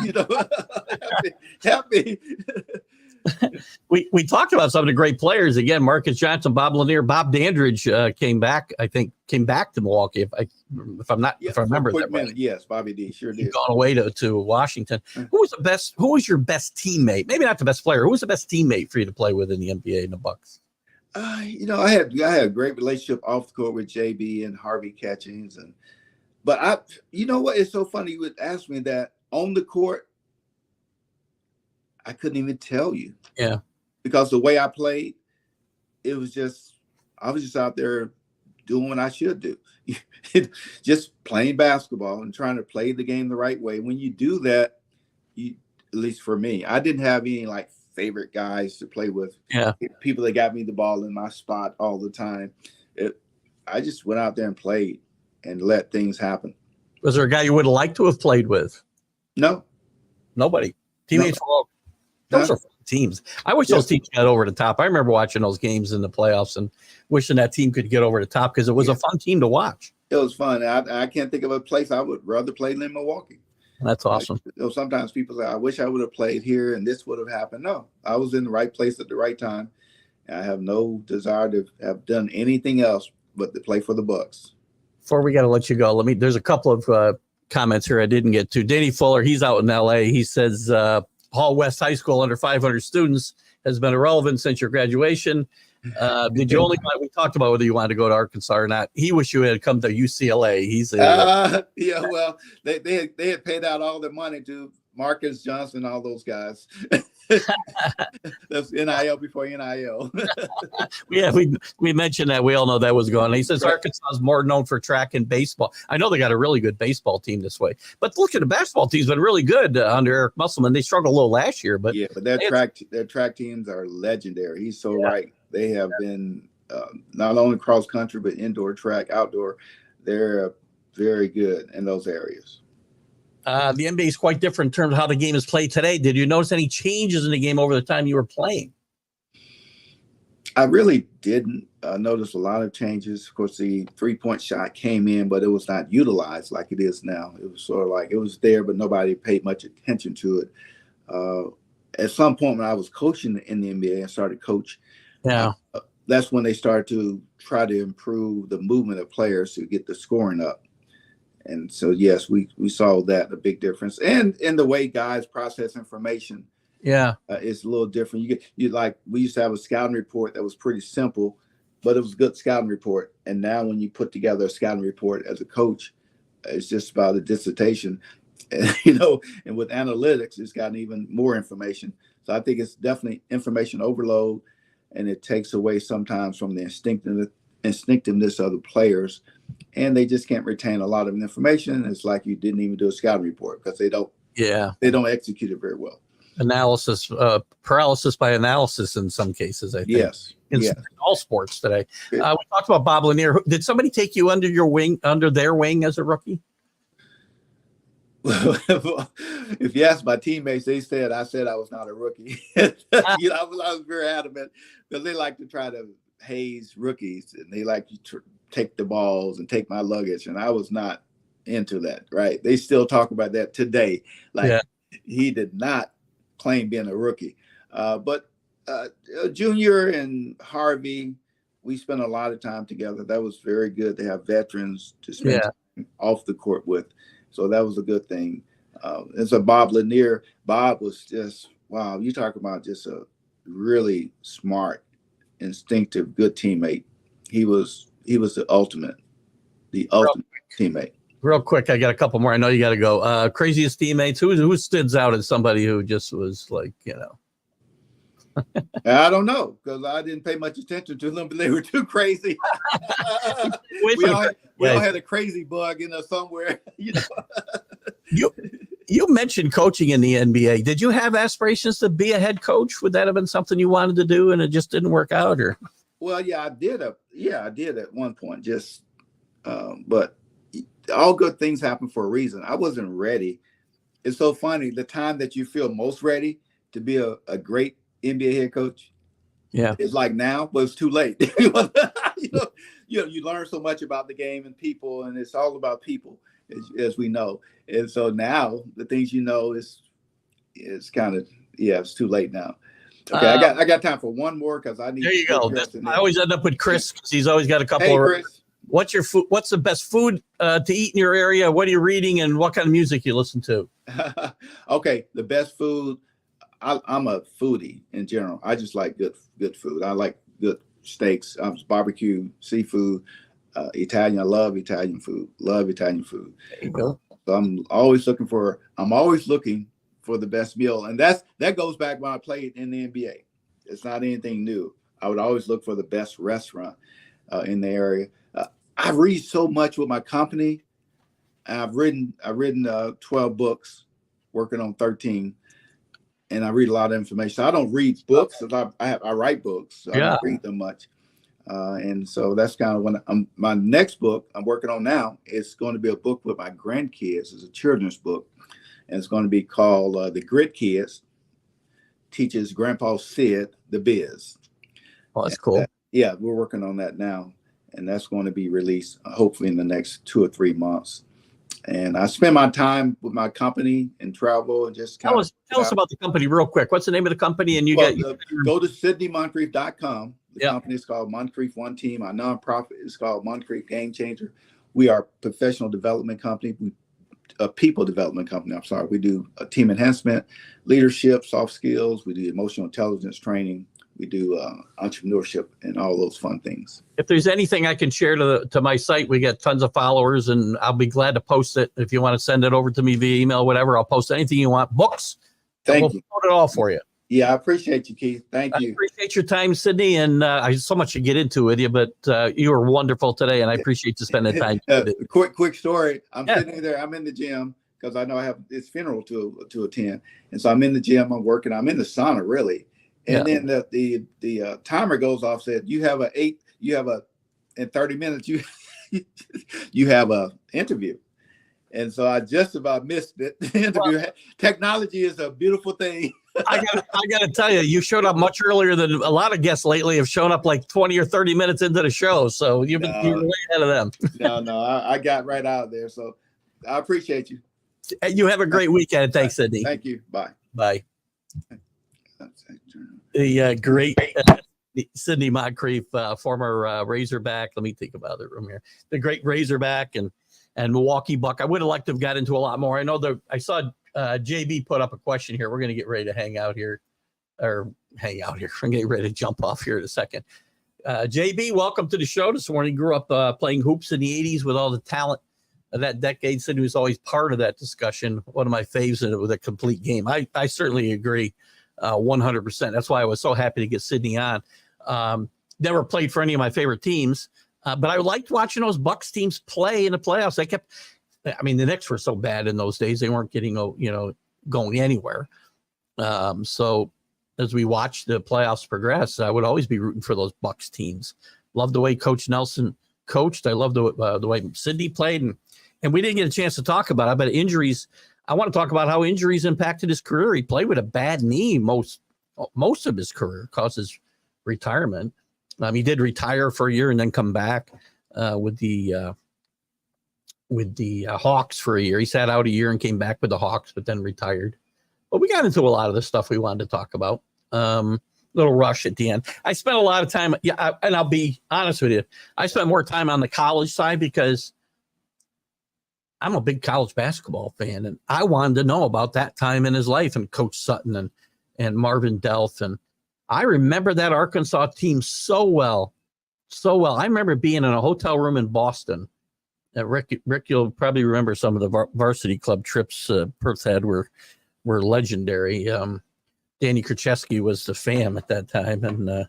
help me. We talked about some of the great players again. Marcus Johnson, Bob Lanier, Bob Dandridge came back to Milwaukee. If I remember that right. Yes, Bobby D sure did. He'd gone away to Washington. Who was your best teammate? Maybe not the best player. Who was the best teammate for you to play with in the NBA and the Bucks? I had a great relationship off the court with JB and Harvey Catchings, but you know what? It's so funny you would ask me that. On the court, I couldn't even tell you. Yeah. Because the way I played, I was just out there doing what I should do. Just playing basketball and trying to play the game the right way. When you do that, at least for me, I didn't have any like favorite guys to play with. Yeah. People that got me the ball in my spot all the time. I just went out there and played and let things happen. Was there a guy you would have liked to have played with? No. Nobody. Teammates were all. Those are fun teams. I wish those teams got over the top. I remember watching those games in the playoffs and wishing that team could get over the top because it was a fun team to watch. It was fun. I can't think of a place I would rather play than Milwaukee. That's awesome. Sometimes people say, I wish I would have played here and this would have happened. No, I was in the right place at the right time. I have no desire to have done anything else but to play for the Bucks. Before we got to let you go, there's a couple of comments here I didn't get to. Danny Fuller, he's out in LA. He says, Hall West High School under 500 students has been irrelevant since your graduation. Did you we talked about whether you wanted to go to Arkansas or not. He wished you had come to UCLA. He's well, they had paid out all their money to Marcus Johnson, all those guys. That's NIL before NIL. Yeah, we mentioned that. We all know that was going on. He says Arkansas is more known for track and baseball. I know they got a really good baseball team this way, but look at the basketball team's been really good under Eric Musselman. They struggled a little last year, but their track teams are legendary. He's so right. They have been not only cross country but indoor track, outdoor. They're very good in those areas. The NBA is quite different in terms of how the game is played today. Did you notice any changes in the game over the time you were playing? I really didn't notice a lot of changes. Of course, the three-point shot came in, but it was not utilized like it is now. It was sort of like it was there, but nobody paid much attention to it. At some point when I was coaching in the NBA and started coach, that's when they started to try to improve the movement of players to get the scoring up. And so, yes, we saw that, a big difference. And in the way guys process information, it's a little different. We used to have a scouting report that was pretty simple, but it was a good scouting report. And now when you put together a scouting report as a coach, it's just about a dissertation. And, and with analytics, it's gotten even more information. So I think it's definitely information overload, and it takes away sometimes from the instinctiveness of the players, and they just can't retain a lot of information. It's like you didn't even do a scouting report because they don't execute it very well. Analysis, paralysis by analysis in some cases, I think. Yes. In all sports today. We talked about Bob Lanier. Did somebody take you under their wing as a rookie? If you ask my teammates, I said I was not a rookie. I was very adamant because they like to try to haze rookies, and they like to take the balls and take my luggage, and I was not into that. Right? They still talk about that today. He did not claim being a rookie, but Junior and Harvey, we spent a lot of time together. That was very good to have veterans to spend time off the court with. So that was a good thing. And so Bob Lanier, Bob was just, wow, you talk about just a really smart, instinctive, good teammate. He was the ultimate teammate. Real quick, I got a couple more. I know you got to go. Craziest teammates. Who stands out as somebody who just was like, I don't know, because I didn't pay much attention to them, but they were too crazy. We all had a crazy bug in us somewhere. You mentioned coaching in the NBA. Did you have aspirations to be a head coach? Would that have been something you wanted to do and it just didn't work out? Or? Well, yeah, I did. I did at one point. But all good things happen for a reason. I wasn't ready. It's so funny. The time that you feel most ready to be a great NBA head coach, it's like now, but it's too late. You learn so much about the game and people, and it's all about people, as we know. And so now the things is kind of it's too late now. Okay, I got time for one more because I need. There you go. I always end up with Chris because he's always got a couple. Hey, Chris. What's your food? What's the best food to eat in your area? What are you reading, and what kind of music you listen to? Okay, the best food. I'm a foodie in general. I just like good food. I like good steaks, barbecue, seafood, Italian. I love Italian food. Love Italian food. There you go. So I'm always looking for the best meal, and that goes back when I played in the NBA. It's not anything new. I would always look for the best restaurant in the area. I read so much with my company. I've written 12 books, working on 13. And I read a lot of information. I don't read books. I write books. So I don't read them much. And so that's kind of when my next book I'm working on now. It's going to be a book with my grandkids. It's a children's book. And it's going to be called The Grit Kids. Teaches Grandpa Sid the Biz. Oh, that's cool. We're working on that now. And that's going to be released hopefully in the next 2 or 3 months. And I spend my time with my company and travel and just tell us about the company real quick. What's the name of the company? And go to SidneyMoncrief.com. The company is called Moncrief One Team. Our nonprofit is called Moncrief Game Changer. We are a professional development company. A people development company. I'm sorry. We do team enhancement, leadership, soft skills. We do emotional intelligence training. We do entrepreneurship and all those fun things. If there's anything I can share to my site, we get tons of followers, and I'll be glad to post it. If you want to send it over to me via email, whatever, I'll post anything you want. Books. Thank you. We'll put it all for you. Yeah, I appreciate you, Keith. Thank you. I appreciate your time, Sidney, and I so much to get into with you, but you were wonderful today, and I appreciate you spending time. Quick story. I'm sitting there. I'm in the gym because I know I have this funeral to attend, and so I'm in the gym. I'm working. I'm in the sauna, really. And then the timer goes off. Said in 30 minutes you have a interview, and so I just about missed it. The interview. Well, technology is a beautiful thing. I gotta tell you, you showed up much earlier than a lot of guests lately have shown up like 20 or 30 minutes into the show. So you're way ahead of them. No, I got right out of there. So I appreciate you. You have a great weekend. Thanks, Sidney. Thank you. Bye. Bye. The great Sidney Moncrief, former Razorback. Let me think about it from here. The great Razorback and Milwaukee Buck. I would have liked to have got into a lot more. I know I saw JB put up a question here. We're going to get ready to hang out here. We're getting ready to jump off here in a second. JB, welcome to the show this morning. Grew up playing hoops in the 80s with all the talent that decade. Sidney was always part of that discussion. One of my faves in it with a complete game. I certainly agree 100%. That's why I was so happy to get Sidney on. Never played for any of my favorite teams, but I liked watching those Bucks teams play in the playoffs. The Knicks were so bad in those days. They weren't getting, going anywhere. So as we watched the playoffs progress, I would always be rooting for those Bucks teams. Loved the way Coach Nelson coached. I loved the way Sidney played. And we didn't get a chance to talk about it, but injuries. I want to talk about how injuries impacted his career. He played with a bad knee most of his career, caused his retirement. He did retire for a year and then come back with the Hawks for a year. He sat out a year and came back with the Hawks, but then retired. But we got into a lot of the stuff we wanted to talk about. Little rush at the end. I spent a lot of time. And I'll be honest with you. I spent more time on the college side because I'm a big college basketball fan, and I wanted to know about that time in his life and Coach Sutton and Marvin Delth. And I remember that Arkansas team so well. I remember being in a hotel room in Boston. Rick, you'll probably remember some of the varsity club trips Perth had were legendary. Danny Krzyzewski was the fam at that time, and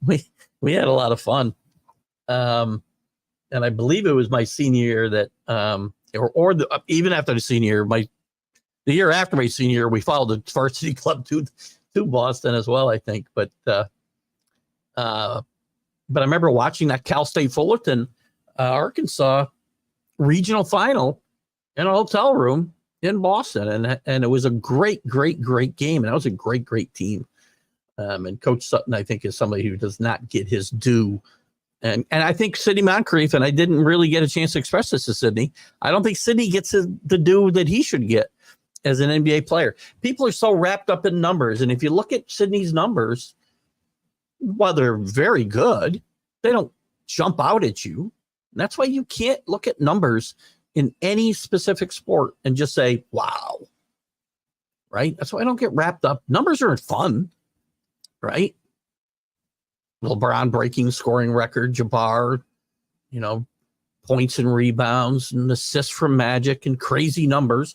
we had a lot of fun. And I believe it was my senior year that, even after the senior year, the year after my senior year, we followed the varsity club to Boston as well, I think. But I remember watching that Cal State Fullerton, Arkansas regional final in a hotel room in Boston, and it was a great game, and that was a great team. And Coach Sutton, I think, is somebody who does not get his due. And I think Sidney Moncrief, and I didn't really get a chance to express this to Sidney, I don't think Sidney gets the due that he should get as an NBA player. People are so wrapped up in numbers, and if you look at Sidney's numbers, while they're very good, they don't jump out at you. And that's why you can't look at numbers in any specific sport and just say, wow, right? That's why I don't get wrapped up. Numbers aren't fun, right? LeBron breaking scoring record, Jabbar, points and rebounds and assists from Magic and crazy numbers.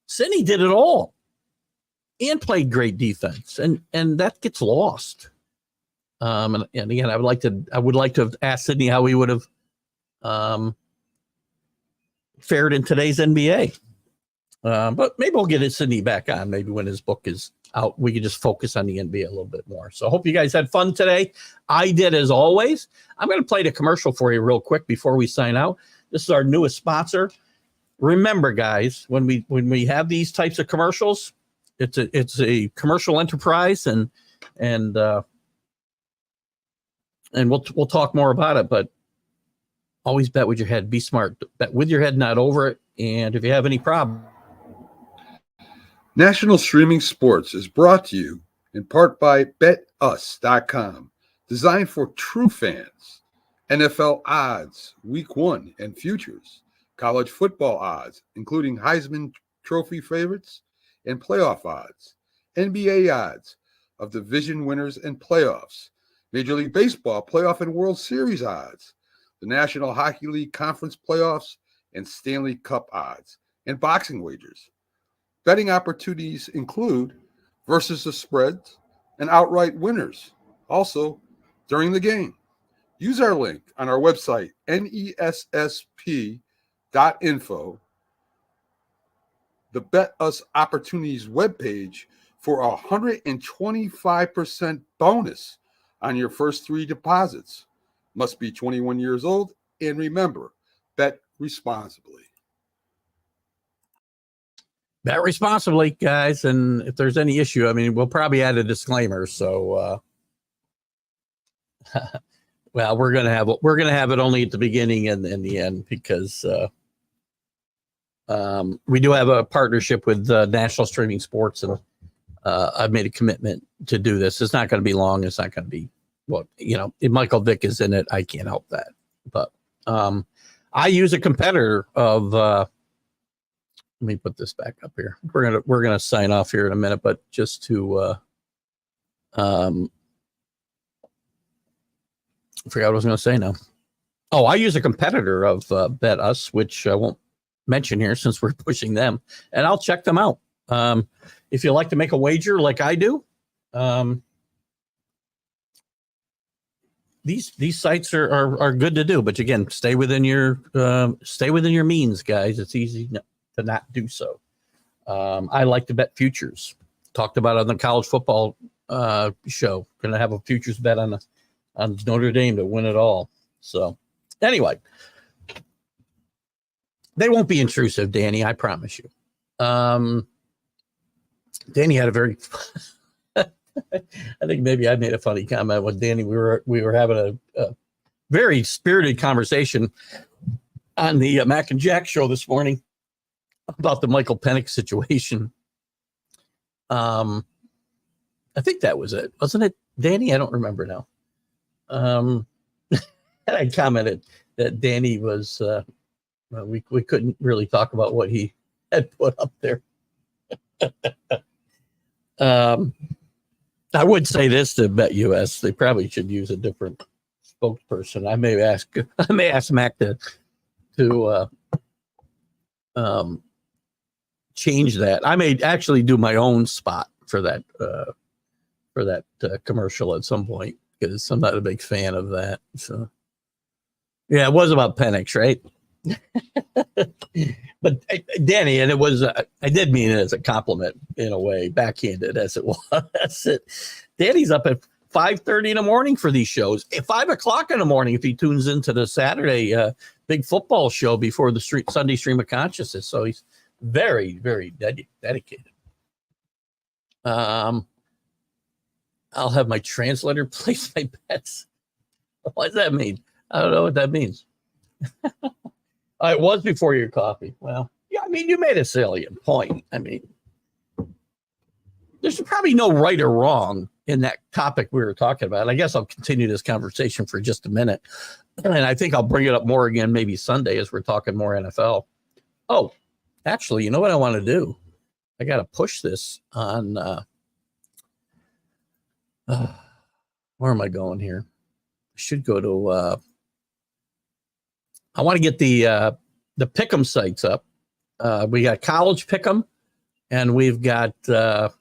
Sidney did it all and played great defense, and that gets lost. And again, I would like to have asked Sidney how he would have fared in today's NBA. But maybe we'll get Sidney back on. Maybe when his book is out, we can just focus on the NBA a little bit more. So I hope you guys had fun today. I did, as always. I'm going to play the commercial for you real quick before we sign out. This is our newest sponsor. Remember, guys, when we have these types of commercials, it's a commercial enterprise, and we'll talk more about it. But always bet with your head. Be smart. Bet with your head, not over it. And if you have any problem. National Streaming Sports is brought to you in part by BetUs.com, designed for true fans. NFL odds, Week 1 and futures, college football odds, including Heisman Trophy favorites and playoff odds, NBA odds of division winners and playoffs, Major League Baseball playoff and World Series odds, the National Hockey League Conference playoffs and Stanley Cup odds, and boxing wagers. Betting opportunities include versus the spreads and outright winners, also during the game. Use our link on our website, nessp.info, the Bet Us Opportunities webpage, for a 125% bonus on your first 3 deposits. Must be 21 years old, and remember, bet responsibly. Bet responsibly, guys, and if there's any issue, we'll probably add a disclaimer. So, well, we're gonna have it only at the beginning and the end, because we do have a partnership with National Streaming Sports, and I've made a commitment to do this. It's not going to be long. It's not going to be if Michael Vick is in it, I can't help that. But I use a competitor of. Let me put this back up here. We're gonna sign off here in a minute, but just to I forgot what I was gonna say now. Oh, I use a competitor of Bet Us, which I won't mention here since we're pushing them, and I'll check them out. If you like to make a wager like I do, these sites are good to do. But again, stay within your means, guys. It's easy to not do so. I like to bet futures. Talked about it on the college football show. Going to have a futures bet on Notre Dame to win it all. So anyway, they won't be intrusive, Danny. I promise you. Danny had a very. I think maybe I made a funny comment with Danny. We were having a very spirited conversation on the Mac and Jack show this morning about the Michael Penix situation. I think that was it, wasn't it, Danny? I don't remember now. I commented that Danny was we couldn't really talk about what he had put up there. I would say this to Bet US: they probably should use a different spokesperson. I may ask Mac to change that. I may actually do my own spot for that commercial at some point, because I'm not a big fan of that. So yeah, it was about Penix, right? But Danny, and it was I did mean it as a compliment in a way, backhanded as it was. Danny's up at 5:30 in the morning for these shows. At 5 o'clock in the morning if he tunes into the Saturday big football show before the Sunday Stream of Consciousness. So he's very, very dedicated. I'll have my translator place my bets. What does that mean? I don't know what that means. It was before your coffee. Well, yeah, I mean, you made a salient point. I mean, there's probably no right or wrong in that topic we were talking about. I guess I'll continue this conversation for just a minute. And I think I'll bring it up more again maybe Sunday as we're talking more NFL. Oh, actually, you know what I want to do? I got to push this on. Where am I going here? I should go to. I want to get the Pick'em sites up. We got college Pick'em, and we've got what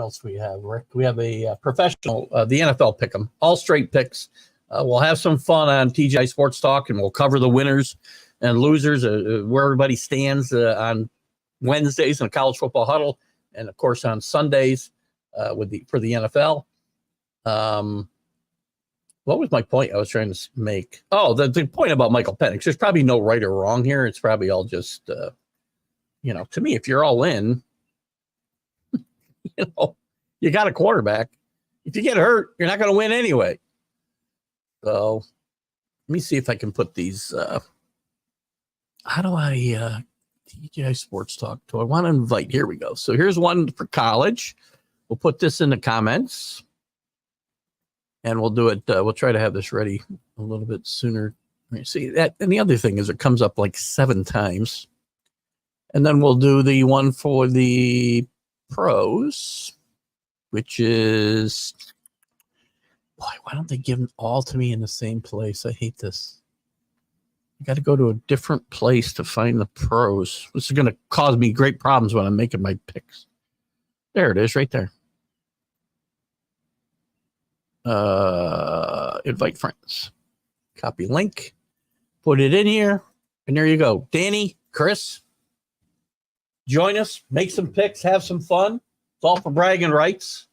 else we have, Rick? We have a professional, the NFL Pick'em, all straight picks. We'll have some fun on TGI Sports Talk, and we'll cover the winners and losers, where everybody stands on Wednesdays in the college football huddle, and of course on Sundays for the NFL. What was my point I was trying to make? Oh, the point about Michael Penix. There's probably no right or wrong here. It's probably all just, to me, if you're all in, you got a quarterback. If you get hurt, you're not going to win anyway. So let me see if I can put these. How do I TGI Sports Talk? Do I want to invite? Here we go. So here's one for college. We'll put this in the comments. And we'll do it. We'll try to have this ready a little bit sooner. See that, and the other thing is it comes up like 7 times, and then we'll do the one for the pros, which is why don't they give them all to me in the same place? I hate this. I got to go to a different place to find the pros. This is going to cause me great problems when I'm making my picks. There it is, right there. Invite friends, copy link, put it in here, and there you go. Danny, Chris, join us, make some picks, have some fun. It's all for bragging rights.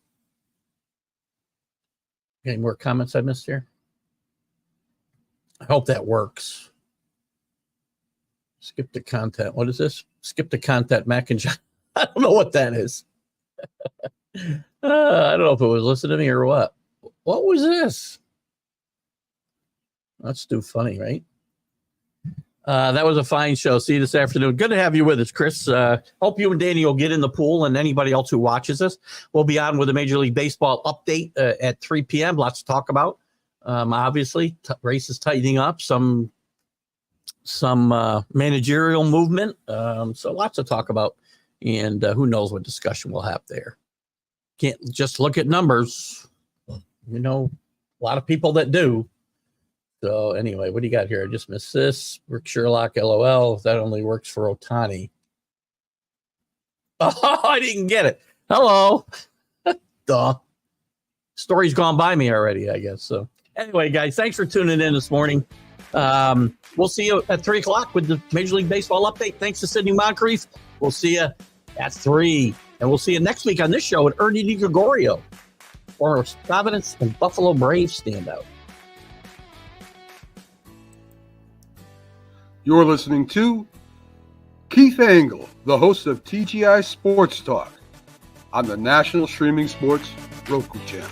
Any more comments I missed here? I hope that works. Skip the content. What is this? Skip the content, Mac and John. I don't know what that is. I don't know if it was listening to me or what. What was this? That's too funny, right? That was a fine show. See you this afternoon. Good to have you with us, Chris. Hope you and Danny will get in the pool, and anybody else who watches us. We'll be on with a Major League Baseball update at 3 p.m. Lots to talk about. Obviously, races tightening up, some managerial movement. So lots to talk about, and who knows what discussion we'll have there. Can't just look at numbers. A lot of people that do. So anyway, what do you got here? I just missed this. Rick Sherlock, LOL. That only works for Ohtani. Oh, I didn't get it. Hello. Duh. Story's gone by me already, I guess. So anyway, guys, thanks for tuning in this morning. We'll see you at 3 o'clock with the Major League Baseball update. Thanks to Sidney Moncrief. We'll see you at 3. And we'll see you next week on this show with Ernie DiGregorio, former Providence and Buffalo Braves standout. You're listening to Keith Engle, the host of TGI Sports Talk on the National Streaming Sports Roku channel.